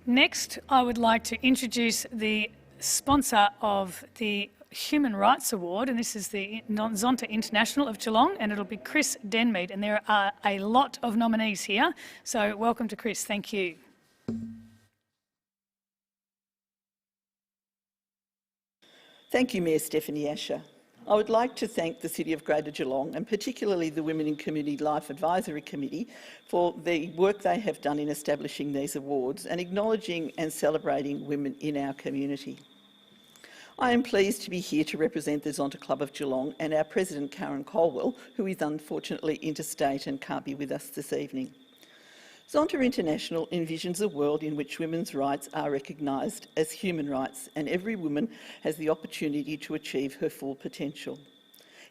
Next, I would like to introduce the sponsor of the Human Rights Award, and this is the Zonta International of Geelong, and it'll be Chris Denmead, and there are a lot of nominees here, so welcome to Chris. Thank you. Thank you, Mayor Stephanie Asher. I would like to thank the City of Greater Geelong and particularly the Women in Community Life Advisory Committee for the work they have done in establishing these awards and acknowledging and celebrating women in our community. I am pleased to be here to represent the Zonta Club of Geelong and our President Karen Colwell, who is unfortunately interstate and can't be with us this evening. Zonta International envisions a world in which women's rights are recognised as human rights and every woman has the opportunity to achieve her full potential.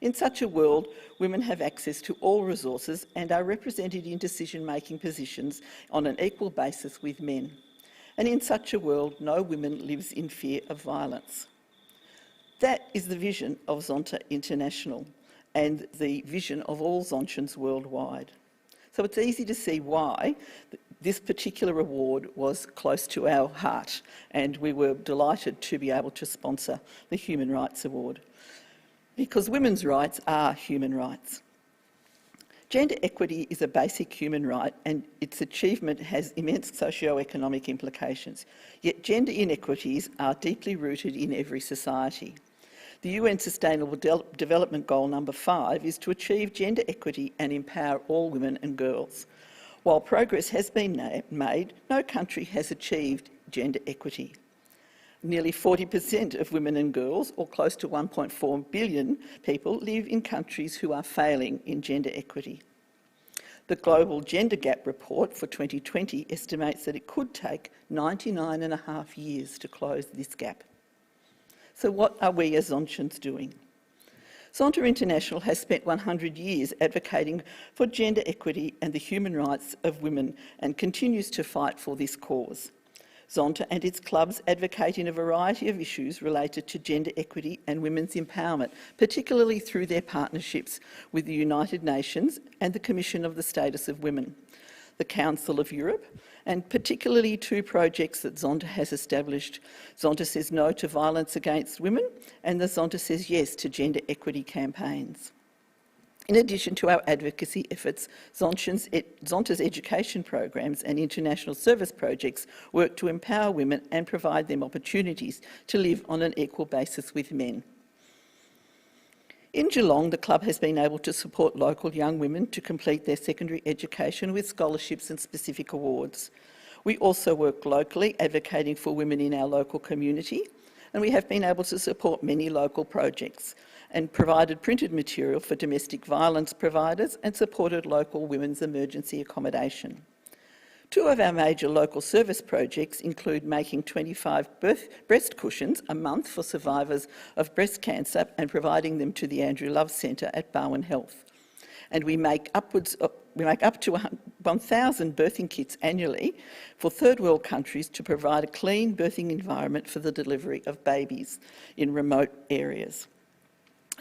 In such a world, women have access to all resources and are represented in decision-making positions on an equal basis with men. And in such a world, no woman lives in fear of violence. That is the vision of Zonta International and the vision of all Zontians worldwide. So it's easy to see why this particular award was close to our heart, and we were delighted to be able to sponsor the Human Rights Award, because women's rights are human rights. Gender equity is a basic human right and its achievement has immense socio-economic implications, yet gender inequities are deeply rooted in every society. The UN Sustainable Development Goal number 5 is to achieve gender equity and empower all women and girls. While progress has been made, no country has achieved gender equity. Nearly 40% of women and girls, or close to 1.4 billion people, live in countries who are failing in gender equity. The Global Gender Gap Report for 2020 estimates that it could take 99.5 years to close this gap. So what are we as Zontians doing? Zonta International has spent 100 years advocating for gender equity and the human rights of women and continues to fight for this cause. Zonta and its clubs advocate in a variety of issues related to gender equity and women's empowerment, particularly through their partnerships with the United Nations and the Commission of the Status of Women, the Council of Europe, and particularly 2 projects that Zonta has established. Zonta Says No to Violence Against Women and the Zonta Says Yes to Gender Equity campaigns. In addition to our advocacy efforts, Zonta's education programs and international service projects work to empower women and provide them opportunities to live on an equal basis with men. In Geelong, the club has been able to support local young women to complete their secondary education with scholarships and specific awards. We also work locally, advocating for women in our local community, and we have been able to support many local projects and provided printed material for domestic violence providers and supported local women's emergency accommodation. 2 of our major local service projects include making 25 breast cushions a month for survivors of breast cancer and providing them to the Andrew Love Centre at Barwon Health. And we make up to 1,000 birthing kits annually for third world countries to provide a clean birthing environment for the delivery of babies in remote areas.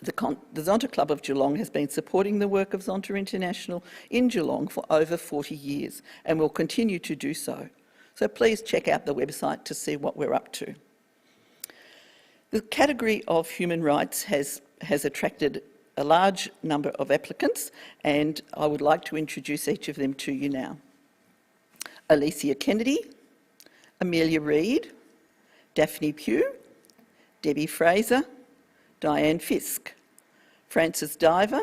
The Zonta Club of Geelong has been supporting the work of Zonta International in Geelong for over 40 years and will continue to do so. So please check out the website to see what we're up to. The category of human rights has attracted a large number of applicants, and I would like to introduce each of them to you now. Alicia Kennedy, Amelia Reid, Daphne Pugh, Debbie Fraser, Diane Fisk, Frances Diver,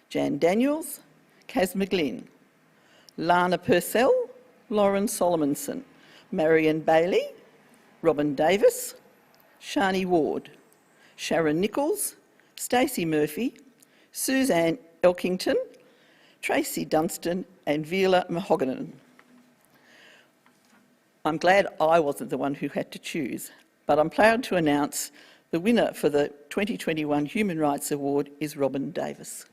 Jan Daniels, Kaz McGlynn, Lana Purcell, Lauren Solomonson, Marion Bailey, Robin Davis, Shani Ward, Sharon Nichols, Stacey Murphy, Suzanne Elkington, Tracy Dunstan and Vila Mahoganen. I'm glad I wasn't the one who had to choose, but I'm proud to announce the winner for the 2021 Human Rights Award is Robin Davis.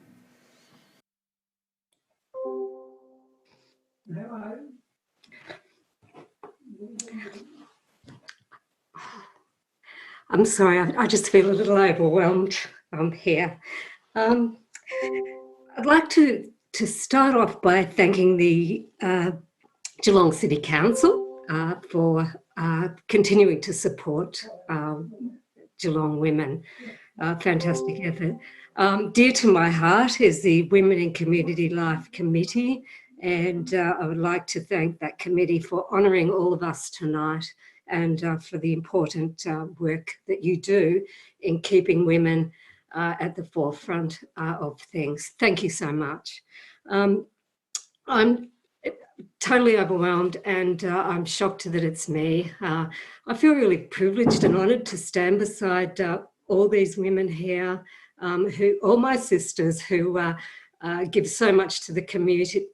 I'm sorry, I just feel a little overwhelmed here. I'd like to start off by thanking the Geelong City Council for continuing to support Geelong women. Fantastic effort. Dear to my heart is the Women in Community Life Committee, and I would like to thank that committee for honouring all of us tonight and for the important work that you do in keeping women at the forefront of things. Thank you so much. I'm totally overwhelmed and I'm shocked that it's me. I feel really privileged and honoured to stand beside all these women here, all my sisters who give so much to the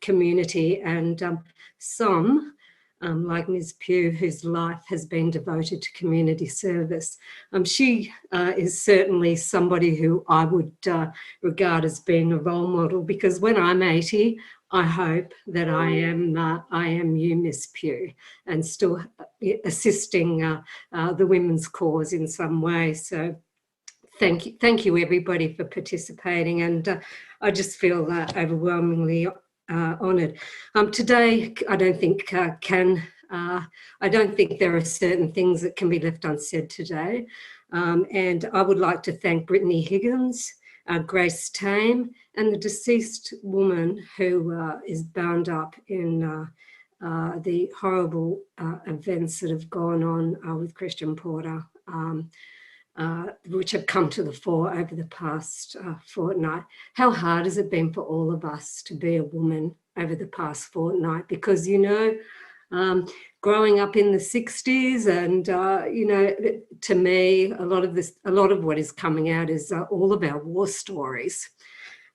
community and some, like Ms. Pugh, whose life has been devoted to community service. She is certainly somebody who I would regard as being a role model, because when I'm 80, I hope that I am you, Miss Pugh, and still assisting the women's cause in some way. So thank you everybody for participating, and I just feel overwhelmingly honoured. Today, I don't think there are certain things that can be left unsaid today, and I would like to thank Brittany Higgins, Grace Tame, and the deceased woman who is bound up in the horrible events that have gone on with Christian Porter, which have come to the fore over the past fortnight. How hard has it been for all of us to be a woman over the past fortnight? Because, you know, growing up in the 60s and, you know, to me, a lot of what is coming out is all of our war stories.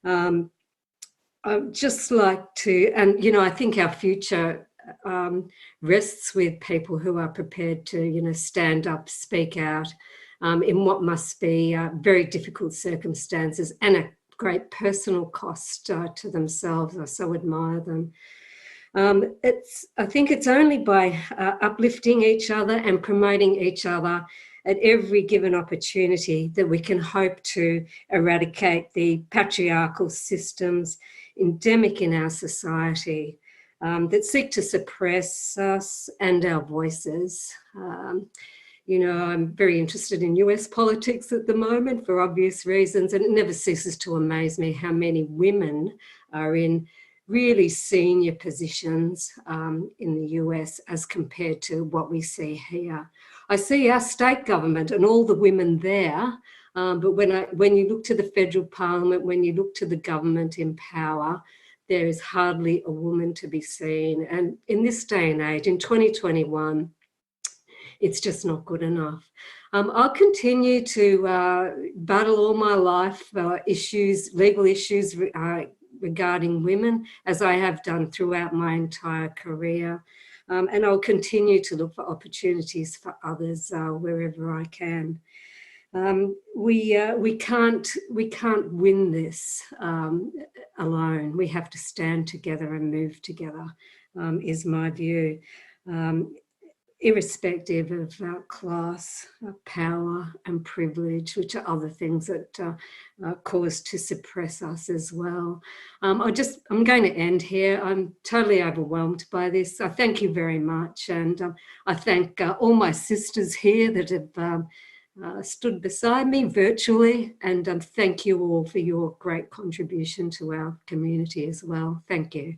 I'd just like to, and, you know, I think our future rests with people who are prepared to, you know, stand up, speak out, in what must be very difficult circumstances and a great personal cost to themselves. I so admire them. I think it's only by uplifting each other and promoting each other at every given opportunity that we can hope to eradicate the patriarchal systems endemic in our society that seek to suppress us and our voices. You know, I'm very interested in US politics at the moment for obvious reasons, and it never ceases to amaze me how many women are in really senior positions in the US as compared to what we see here. I see our state government and all the women there, but when you look to the federal parliament, when you look to the government in power, there is hardly a woman to be seen. And in this day and age, in 2021, it's just not good enough. I'll continue to battle all my life legal issues regarding women, as I have done throughout my entire career. And I'll continue to look for opportunities for others wherever I can. We can't win this alone. We have to stand together and move together, is my view. Irrespective of class, power and privilege, which are other things that cause to suppress us as well. I'm going to end here. I'm totally overwhelmed by this. I thank you very much, and I thank all my sisters here that have stood beside me virtually, and thank you all for your great contribution to our community as well. Thank you.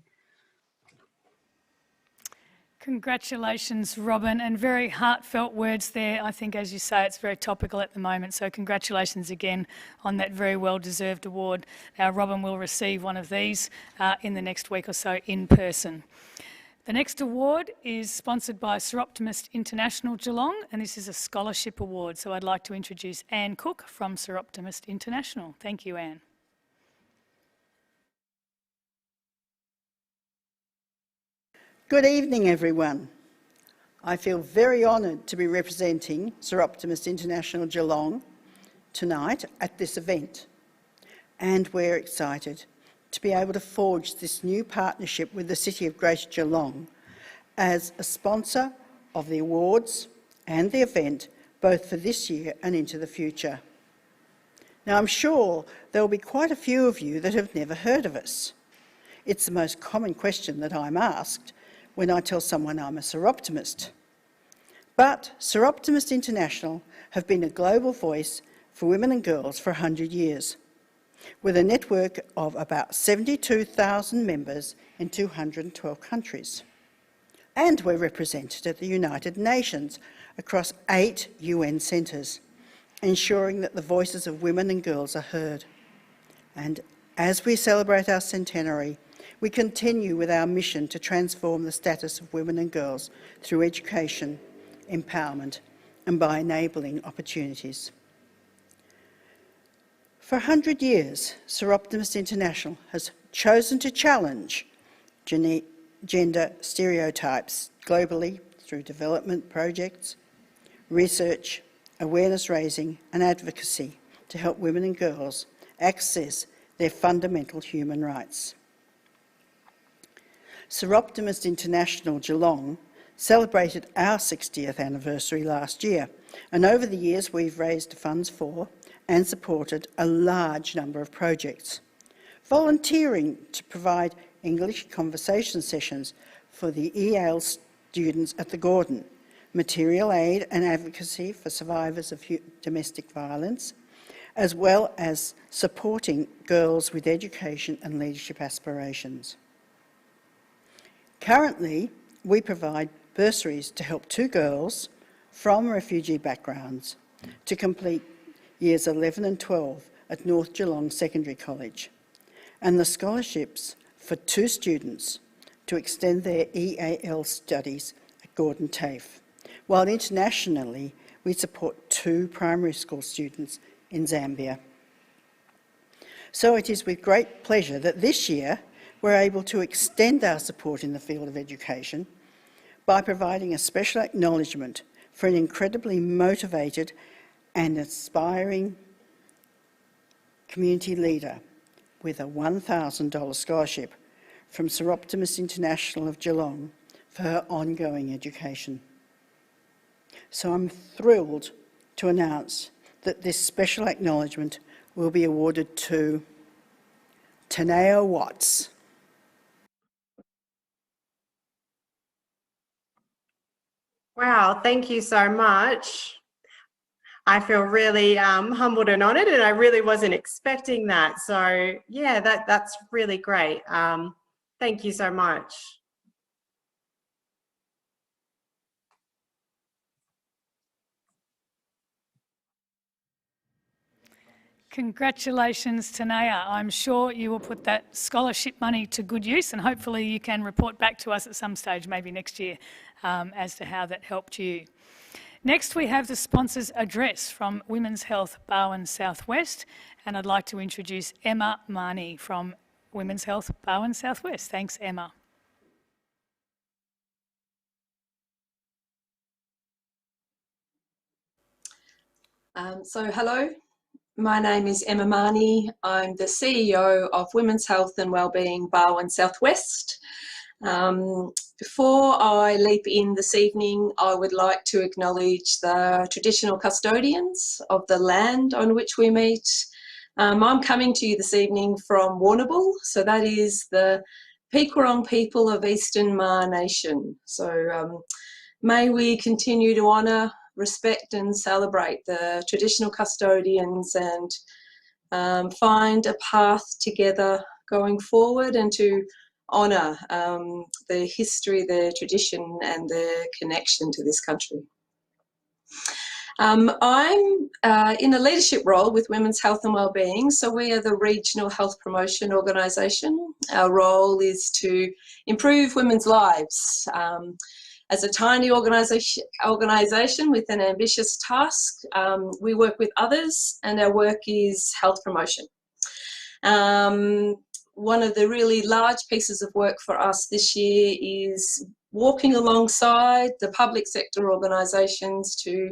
Congratulations, Robin, and very heartfelt words there. I think, as you say, it's very topical at the moment, so congratulations again on that very well-deserved award. Robin will receive one of these in the next week or so in person. The next award is sponsored by Soroptimist International Geelong, and this is a scholarship award, so I'd like to introduce Anne Cook from Soroptimist International. Thank you, Anne. Good evening, everyone. I feel very honoured to be representing Soroptimist International Geelong tonight at this event, and we're excited to be able to forge this new partnership with the City of Greater Geelong as a sponsor of the awards and the event, both for this year and into the future. Now, I'm sure there will be quite a few of you that have never heard of us. It's the most common question that I'm asked, when I tell someone I'm a Soroptimist. But Soroptimist International have been a global voice for women and girls for 100 years, with a network of about 72,000 members in 212 countries. And we're represented at the United Nations across 8 UN centres, ensuring that the voices of women and girls are heard. And as we celebrate our centenary, we continue with our mission to transform the status of women and girls through education, empowerment, and by enabling opportunities. For 100 years, Soroptimist International has chosen to challenge gender stereotypes globally through development projects, research, awareness raising and advocacy to help women and girls access their fundamental human rights. Soroptimist International Geelong celebrated our 60th anniversary last year, and over the years we've raised funds for and supported a large number of projects, volunteering to provide English conversation sessions for the EAL students at the Gordon, material aid and advocacy for survivors of domestic violence, as well as supporting girls with education and leadership aspirations. Currently, we provide bursaries to help 2 girls from refugee backgrounds to complete years 11 and 12 at North Geelong Secondary College, and the scholarships for 2 students to extend their EAL studies at Gordon TAFE, while internationally we support 2 primary school students in Zambia. So it is with great pleasure that this year we're able to extend our support in the field of education by providing a special acknowledgement for an incredibly motivated and aspiring community leader with a $1,000 scholarship from Soroptimist International of Geelong for her ongoing education. So I'm thrilled to announce that this special acknowledgement will be awarded to Tanea Watts. Wow, thank you so much. I feel really humbled and honoured, and I really wasn't expecting that. So yeah, that's really great. Thank you so much. Congratulations, Tanea. I'm sure you will put that scholarship money to good use, and hopefully you can report back to us at some stage, maybe next year, as to how that helped you. Next, we have the sponsor's address from Women's Health Barwon Southwest, and I'd like to introduce Emma Marnie from Women's Health Barwon Southwest. Thanks, Emma. Hello, my name is Emma Marnie. I'm the CEO of Women's Health and Wellbeing Barwon Southwest. Before I leap in this evening, I would like to acknowledge the traditional custodians of the land on which we meet. I'm coming to you this evening from Warrnambool, so that is the Pequorong people of Eastern Maar Nation. So may we continue to honour, respect and celebrate the traditional custodians and find a path together going forward, and to honour the history, the tradition and the connection to this country. I'm in a leadership role with Women's Health and Wellbeing, so we are the regional health promotion organisation. Our role is to improve women's lives. As a tiny organisation with an ambitious task, we work with others, and our work is health promotion. One of the really large pieces of work for us this year is walking alongside the public sector organisations to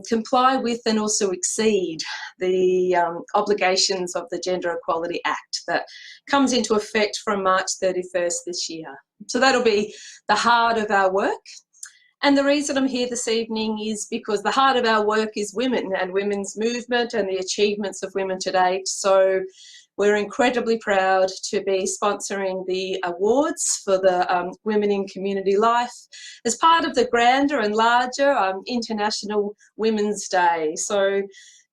comply with and also exceed the obligations of the Gender Equality Act that comes into effect from March 31st this year. So that'll be the heart of our work. And the reason I'm here this evening is because the heart of our work is women and women's movement and the achievements of women to date. So we're incredibly proud to be sponsoring the awards for the Women in Community Life as part of the grander and larger International Women's Day. So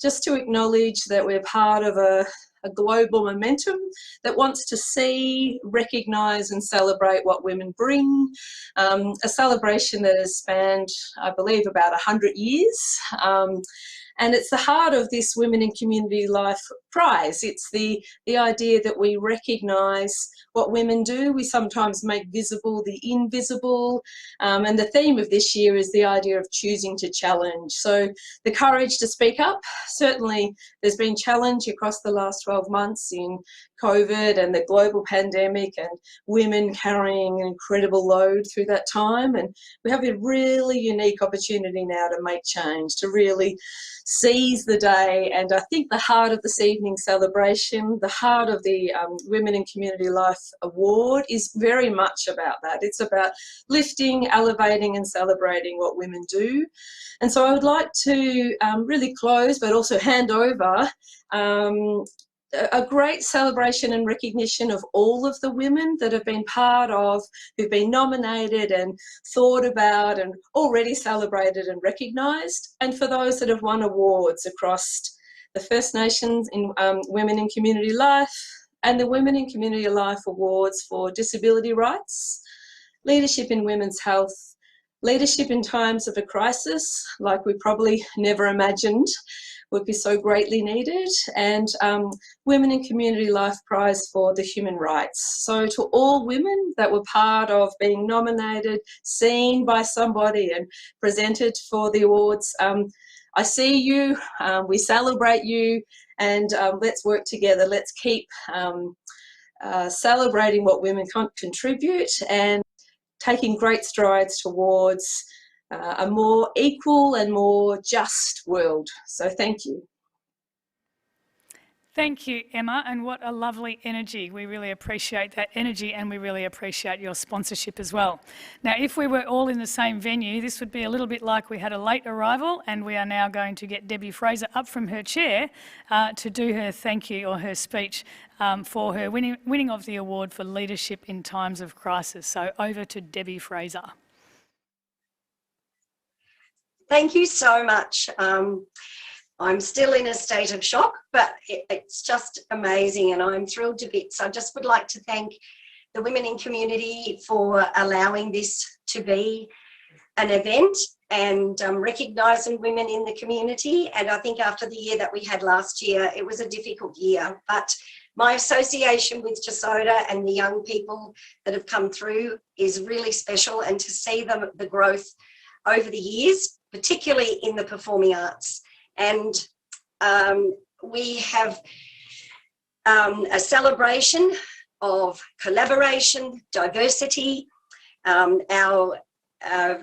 just to acknowledge that we're part of a global momentum that wants to see, recognise and celebrate what women bring. A celebration that has spanned, I believe, about 100 years. And it's the heart of this Women in Community Life prize. It's the idea that we recognise what women do. We sometimes make visible the invisible. And the theme of this year is the idea of choosing to challenge. So the courage to speak up. Certainly there's been challenge across the last 12 months in COVID and the global pandemic, and women carrying an incredible load through that time. And we have a really unique opportunity now to make change, to really seize the day. And I think the heart of this evening's celebration, the heart of the Women in Community Life Award is very much about that. It's about lifting, elevating and celebrating what women do. And so I would like to really close, but also hand over a great celebration and recognition of all of the women that have been part of, who've been nominated and thought about and already celebrated and recognised, and for those that have won awards across the First Nations in Women in Community Life and the Women in Community Life Awards for disability rights, leadership in women's health, leadership in times of a crisis like we probably never imagined would be so greatly needed, and Women in Community Life Prize for the human rights. So to all women that were part of being nominated, seen by somebody and presented for the awards, I see you, we celebrate you, and let's work together. Let's keep celebrating what women contribute and taking great strides towards a more equal and more just world. So thank you. Thank you, Emma, and what a lovely energy. We really appreciate that energy, and we really appreciate your sponsorship as well. Now, if we were all in the same venue, this would be a little bit like we had a late arrival, and we are now going to get Debbie Fraser up from her chair to do her thank you or her speech for her winning of the award for leadership in times of crisis. So over to Debbie Fraser. Thank you so much. I'm still in a state of shock, but it's just amazing, and I'm thrilled to bits. I just would like to thank the Women in Community for allowing this to be an event and recognising women in the community. And I think after the year that we had last year, it was a difficult year, but my association with Jasoda and the young people that have come through is really special, and to see the growth over the years, particularly in the performing arts. And we have a celebration of collaboration, diversity. Our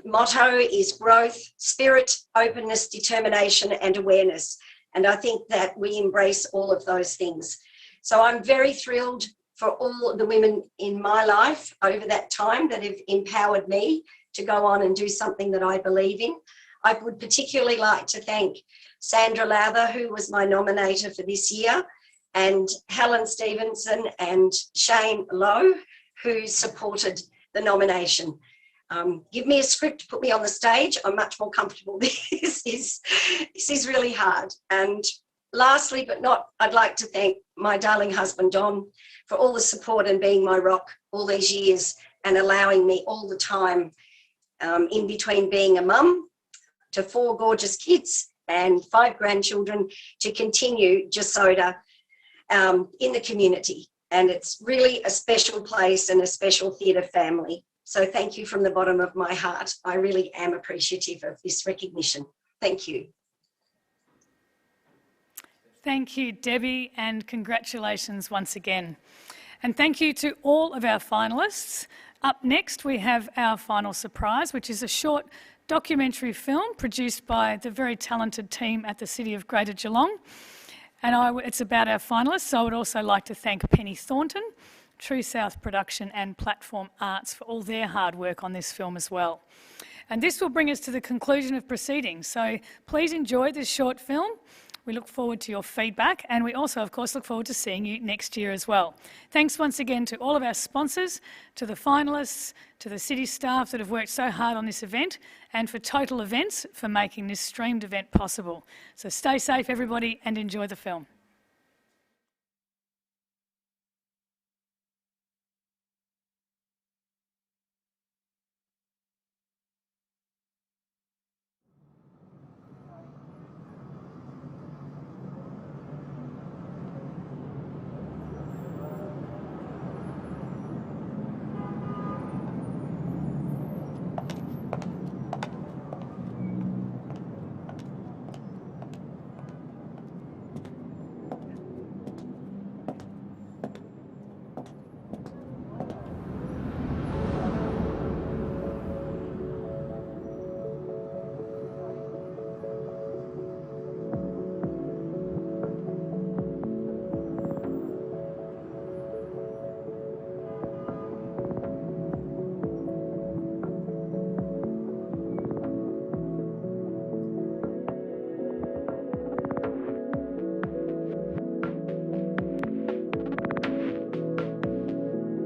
motto is growth, spirit, openness, determination and awareness. And I think that we embrace all of those things. So I'm very thrilled for all the women in my life over that time that have empowered me to go on and do something that I believe in. I would particularly like to thank Sandra Lowther, who was my nominator for this year, and Helen Stevenson and Shane Lowe, who supported the nomination. Give me a script, put me on the stage. I'm much more comfortable. This is really hard. And lastly, but not, I'd like to thank my darling husband, Don, for all the support and being my rock all these years and allowing me all the time in between being a mum to 4 gorgeous kids and 5 grandchildren to continue Jasoda in the community. And it's really a special place and a special theatre family. So thank you from the bottom of my heart. I really am appreciative of this recognition. Thank you. Thank you, Debbie, and congratulations once again. And thank you to all of our finalists. Up next, we have our final surprise, which is a short documentary film produced by the very talented team at the City of Greater Geelong. And it's about our finalists, so I would also like to thank Penny Thornton, True South Production and Platform Arts for all their hard work on this film as well. And this will bring us to the conclusion of proceedings, so please enjoy this short film. We look forward to your feedback, and we also, of course, look forward to seeing you next year as well. Thanks once again to all of our sponsors, to the finalists, to the city staff that have worked so hard on this event, and for Total Events for making this streamed event possible. So stay safe, everybody, and enjoy the film.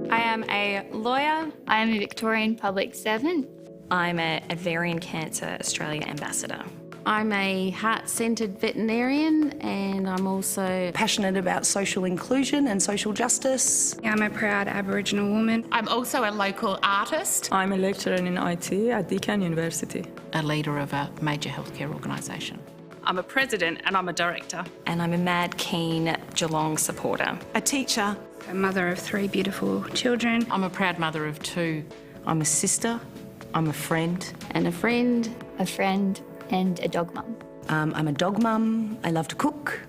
I'm a lawyer. I am a Victorian public servant. I'm a Ovarian Cancer Australia ambassador. I'm a heart-centred veterinarian, and I'm also passionate about social inclusion and social justice. I'm a proud Aboriginal woman. I'm also a local artist. I'm a lecturer in IT at Deakin University. A leader of a major healthcare organisation. I'm a president and I'm a director. And I'm a mad keen Geelong supporter. A teacher. A mother of 3 beautiful children. I'm a proud mother of 2. I'm a sister. I'm a friend. And a friend. A friend and a dog mum. I'm a dog mum. I love to cook.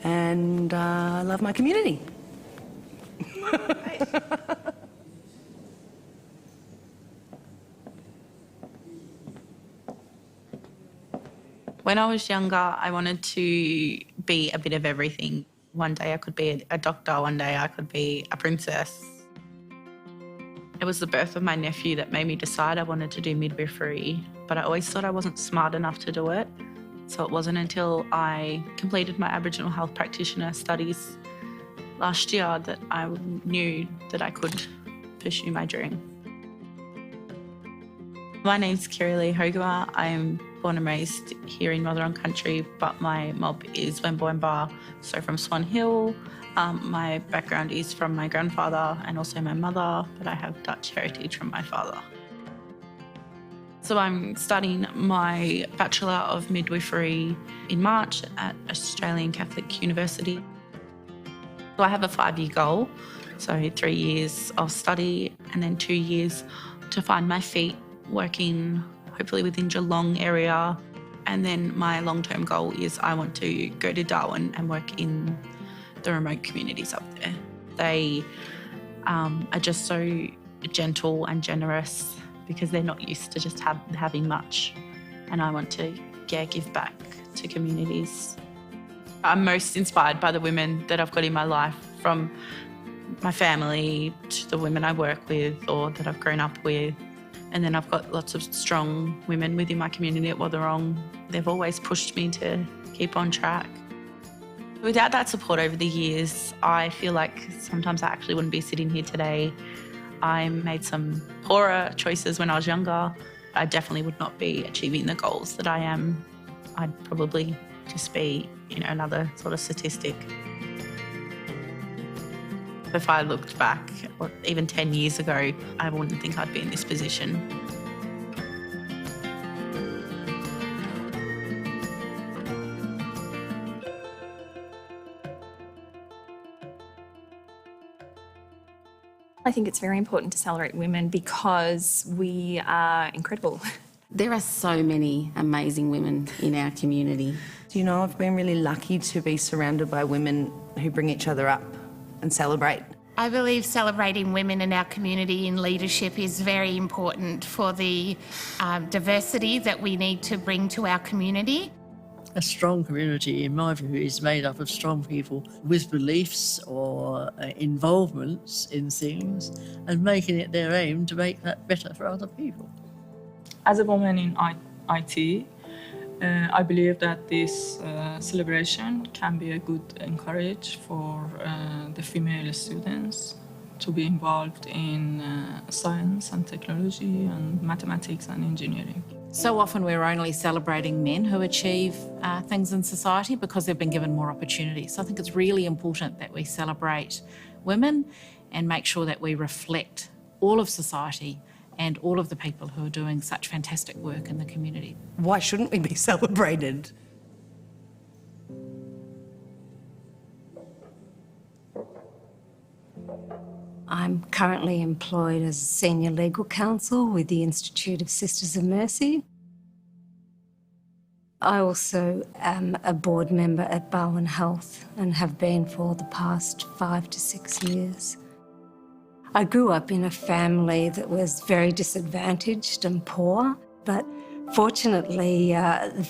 And I love my community. When I was younger, I wanted to be a bit of everything. One day I could be a doctor, one day I could be a princess. It was the birth of my nephew that made me decide I wanted to do midwifery, but I always thought I wasn't smart enough to do it. So it wasn't until I completed my Aboriginal health practitioner studies last year that I knew that I could pursue my dream. My name's Kiri Lee Hogua. I'm born and raised here in Northern Country, but my mob is Wemba, so from Swan Hill. My background is from my grandfather and also my mother, but I have Dutch heritage from my father. So I'm studying my Bachelor of Midwifery in March at Australian Catholic University. So I have a 5-year goal, so 3 years of study and then 2 years to find my feet working hopefully within Geelong area. And then my long-term goal is I want to go to Darwin and work in the remote communities up there. They are just so gentle and generous because they're not used to just having much. And I want to give back to communities. I'm most inspired by the women that I've got in my life, from my family to the women I work with or that I've grown up with. And then I've got lots of strong women within my community at Wathaurong. They've always pushed me to keep on track. Without that support over the years, I feel like sometimes I actually wouldn't be sitting here today. I made some poorer choices when I was younger. I definitely would not be achieving the goals that I am. I'd probably just be, another sort of statistic. If I looked back, or even 10 years ago, I wouldn't think I'd be in this position. I think it's very important to celebrate women because we are incredible. There are so many amazing women in our community. I've been really lucky to be surrounded by women who bring each other up and celebrate. I believe celebrating women in our community in leadership is very important for the diversity that we need to bring to our community. A strong community, in my view, is made up of strong people with beliefs or involvements in things and making it their aim to make that better for other people. As a woman in IT, I believe that this celebration can be a good encourage for the female students to be involved in science and technology and mathematics and engineering. So often we're only celebrating men who achieve things in society because they've been given more opportunities. So I think it's really important that we celebrate women and make sure that we reflect all of society and all of the people who are doing such fantastic work in the community. Why shouldn't we be celebrated? I'm currently employed as a senior legal counsel with the Institute of Sisters of Mercy. I also am a board member at Barwon Health and have been for the past 5 to 6 years. I grew up in a family that was very disadvantaged and poor, but fortunately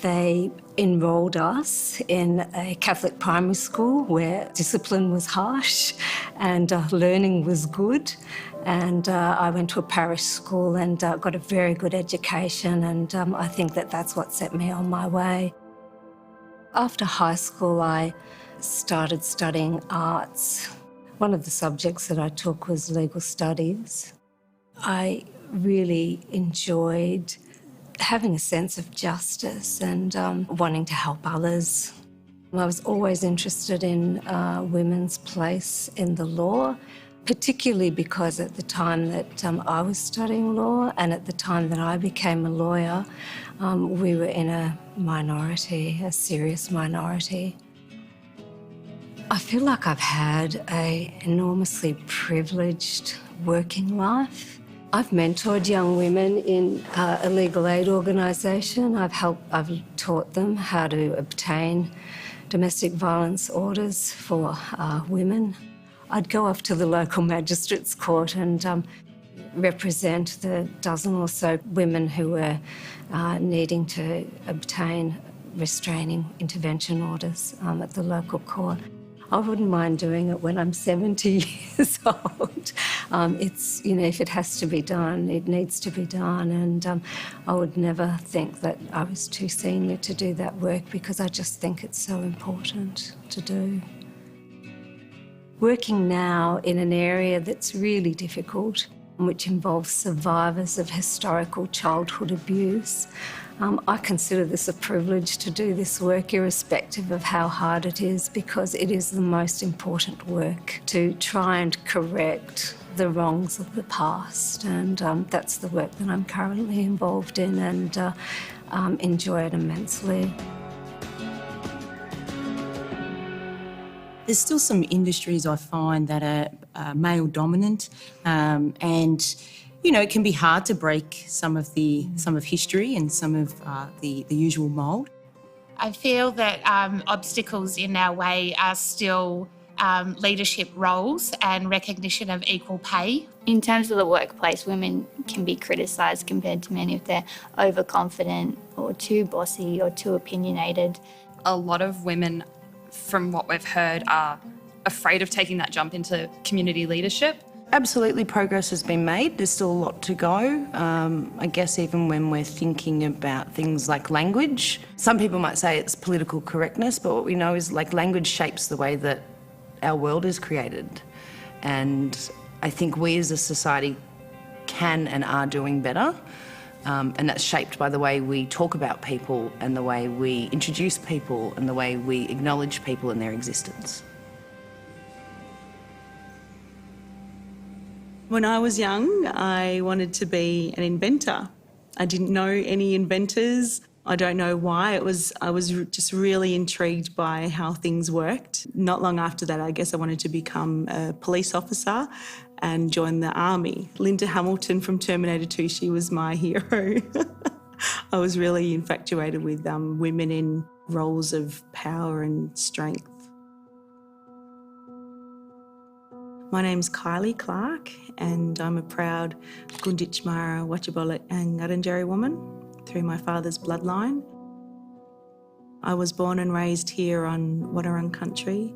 they enrolled us in a Catholic primary school where discipline was harsh and learning was good. And I went to a parish school and got a very good education, and I think that that's what set me on my way. After high school, I started studying arts. One of the subjects that I took was legal studies. I really enjoyed having a sense of justice and wanting to help others. I was always interested in women's place in the law, particularly because at the time that I was studying law and at the time that I became a lawyer, we were in a minority, a serious minority. I feel like I've had an enormously privileged working life. I've mentored young women in a legal aid organisation. I've taught them how to obtain domestic violence orders for women. I'd go off to the local magistrates' court and represent the dozen or so women who were needing to obtain restraining intervention orders at the local court. I wouldn't mind doing it when I'm 70 years old. It's, you know, if it has to be done, it needs to be done. And I would never think that I was too senior to do that work because I just think it's so important to do. Working now in an area that's really difficult, which involves survivors of historical childhood abuse, I consider this a privilege to do this work irrespective of how hard it is, because it is the most important work to try and correct the wrongs of the past, and that's the work that I'm currently involved in and enjoy it immensely. There's still some industries I find that are male dominant, and you know, it can be hard to break some of history and some of the usual mould. I feel that obstacles in our way are still leadership roles and recognition of equal pay. In terms of the workplace, women can be criticised compared to men if they're overconfident or too bossy or too opinionated. A lot of women, from what we've heard, are afraid of taking that jump into community leadership. Absolutely, progress has been made. There's still a lot to go. I guess even when we're thinking about things like language, some people might say it's political correctness, but what we know is like language shapes the way that our world is created. And I think we as a society can and are doing better. And that's shaped by the way we talk about people and the way we introduce people and the way we acknowledge people in their existence. When I was young, I wanted to be an inventor. I didn't know any inventors. I don't know why. I was just really intrigued by how things worked. Not long after that, I guess I wanted to become a police officer and join the army. Linda Hamilton from Terminator 2, she was my hero. I was really infatuated with women in roles of power and strength. My name's Kylie Clark and I'm a proud Gunditjmara, Watchabola and Ngarrindjeri woman through my father's bloodline. I was born and raised here on Wadawurrung country.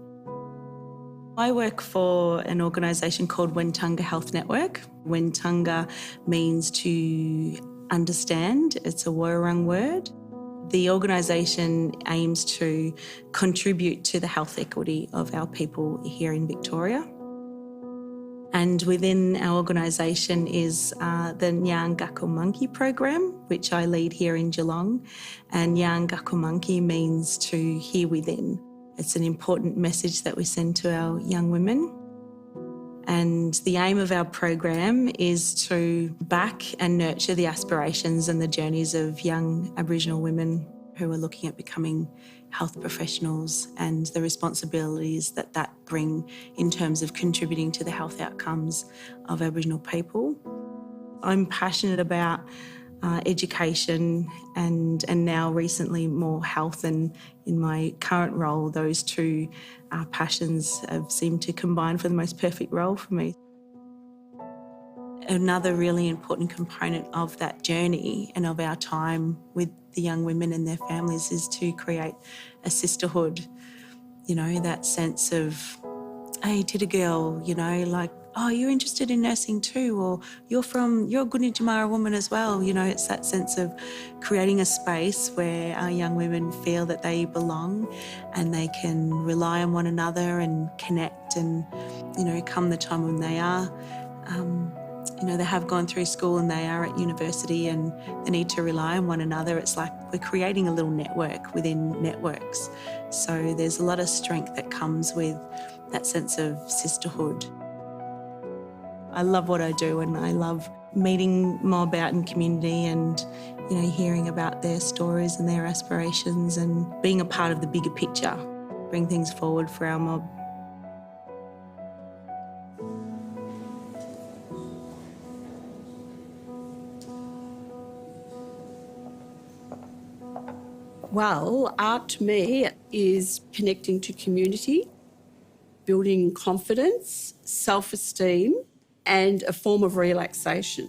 I work for an organisation called Wentunga Health Network. Wentunga means to understand. It's a Wadawurrung word. The organisation aims to contribute to the health equity of our people here in Victoria. And within our organisation is the Nyang Gakumanki program, which I lead here in Geelong. And Nyang Gakumanki means to hear within. It's an important message that we send to our young women. And the aim of our program is to back and nurture the aspirations and the journeys of young Aboriginal women who are looking at becoming health professionals and the responsibilities that that bring in terms of contributing to the health outcomes of Aboriginal people. I'm passionate about education and now recently more health, and in my current role those two passions have seemed to combine for the most perfect role for me. Another really important component of that journey and of our time with the young women and their families is to create a sisterhood, you know, that sense of, hey, Tita girl, you know, like, oh, you're interested in nursing too, or you're a Gunditjmara woman as well. You know, it's that sense of creating a space where our young women feel that they belong and they can rely on one another and connect, and, you know, come the time when they are, you know, they have gone through school and they are at university and they need to rely on one another. It's like we're creating a little network within networks. So there's a lot of strength that comes with that sense of sisterhood. I love what I do, and I love meeting mob out in community and, you know, hearing about their stories and their aspirations and being a part of the bigger picture, bring things forward for our mob. Well, art to me is connecting to community, building confidence, self-esteem, and a form of relaxation.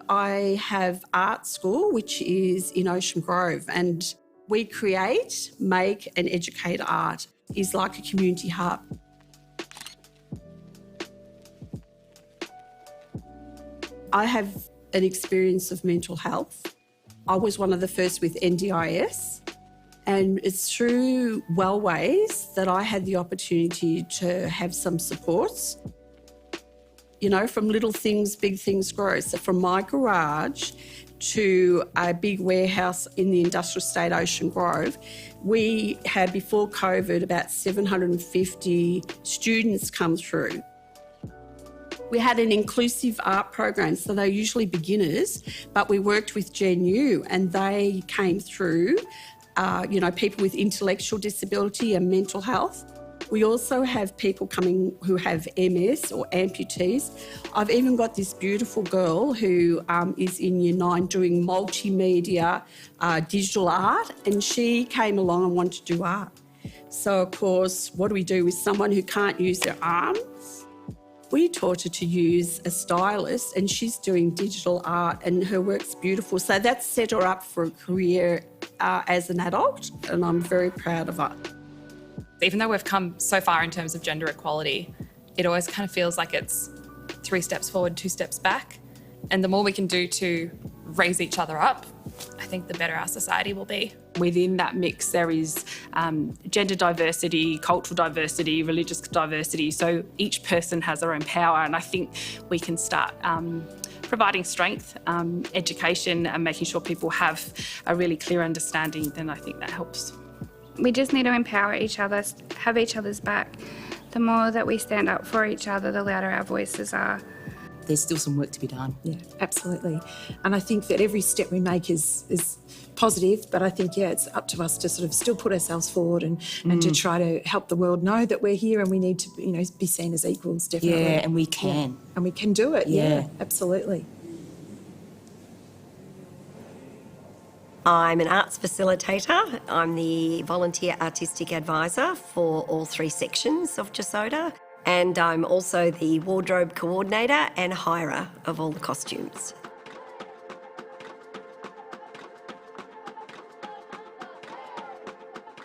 I have art school, which is in Ocean Grove, and we create, make and educate art. It's like a community hub. I have an experience of mental health. I was one of the first with NDIS, and it's through Wellways that I had the opportunity to have some supports. You know, from little things, big things grow. So from my garage to a big warehouse in the industrial estate Ocean Grove, we had before COVID about 750 students come through. We had an inclusive art program, so they're usually beginners, but we worked with Gen U and they came through, you know, people with intellectual disability and mental health. We also have people coming who have MS or amputees. I've even got this beautiful girl who is in Year 9 doing multimedia digital art, and she came along and wanted to do art. So, of course, what do we do with someone who can't use their arms? We taught her to use a stylus, and she's doing digital art and her work's beautiful. So that set her up for a career as an adult, and I'm very proud of her. Even though we've come so far in terms of gender equality, it always kind of feels like it's 3 steps forward, 2 steps back. And the more we can do to raise each other up, I think the better our society will be. Within that mix, there is gender diversity, cultural diversity, religious diversity. So each person has their own power, and I think we can start providing strength, education, and making sure people have a really clear understanding. Then I think that helps. We just need to empower each other, have each other's back. The more that we stand up for each other, the louder our voices are. There's still some work to be done. Yeah, absolutely. And I think that every step we make is positive, but I think, yeah, it's up to us to sort of still put ourselves forward and to try to help the world know that we're here and we need to, you know, be seen as equals, definitely. Yeah, and we can. Yeah. And we can do it, yeah, absolutely. I'm an arts facilitator. I'm the volunteer artistic advisor for all 3 sections of Jasoda. And I'm also the wardrobe coordinator and hirer of all the costumes.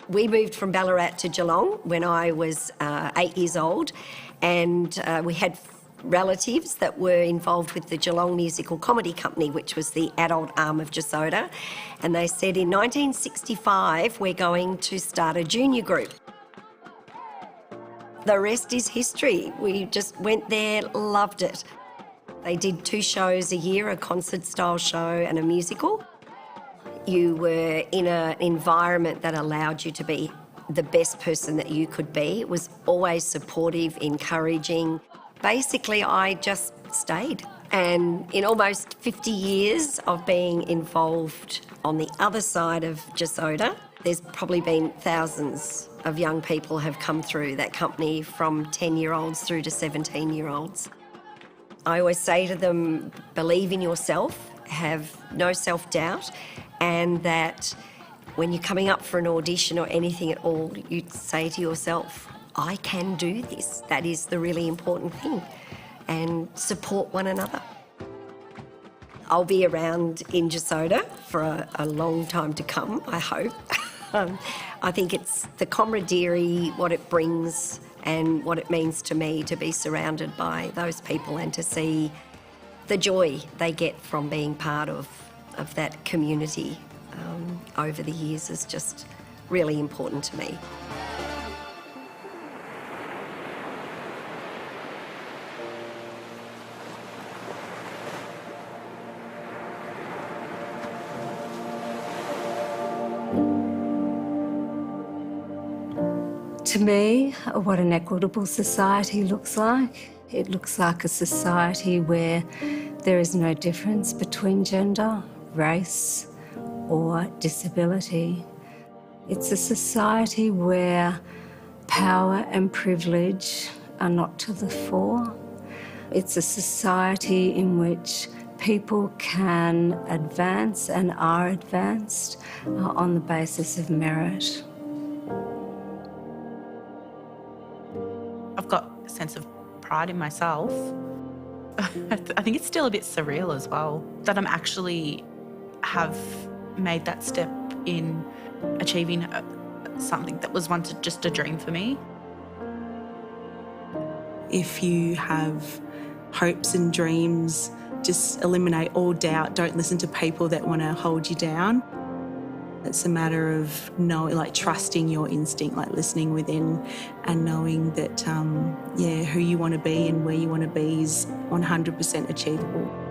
We moved from Ballarat to Geelong when I was 8 years old, and we had relatives that were involved with the Geelong Musical Comedy Company, which was the adult arm of Jasoda. And they said in 1965, we're going to start a junior group. The rest is history. We just went there, loved it. They did 2 shows a year, a concert-style show and a musical. You were in an environment that allowed you to be the best person that you could be. It was always supportive, encouraging. Basically, I just stayed. And in almost 50 years of being involved on the other side of Jasoda, there's probably been thousands of young people have come through that company, from 10-year-olds through to 17-year-olds. I always say to them, believe in yourself, have no self-doubt, and that when you're coming up for an audition or anything at all, you say to yourself, I can do this. That is the really important thing. And support one another. I'll be around in Jasoda for a long time to come, I hope. I think it's the camaraderie, what it brings and what it means to me to be surrounded by those people and to see the joy they get from being part of that community over the years is just really important to me. To me, what an equitable society looks like, it looks like a society where there is no difference between gender, race, or disability. It's a society where power and privilege are not to the fore. It's a society in which people can advance and are advanced on the basis of merit. I've got a sense of pride in myself. I think it's still a bit surreal as well, that I'm actually have made that step in achieving something that was once just a dream for me. If you have hopes and dreams, just eliminate all doubt. Don't listen to people that want to hold you down. It's a matter of trusting your instinct, like listening within and knowing that, who you want to be and where you want to be is 100% achievable.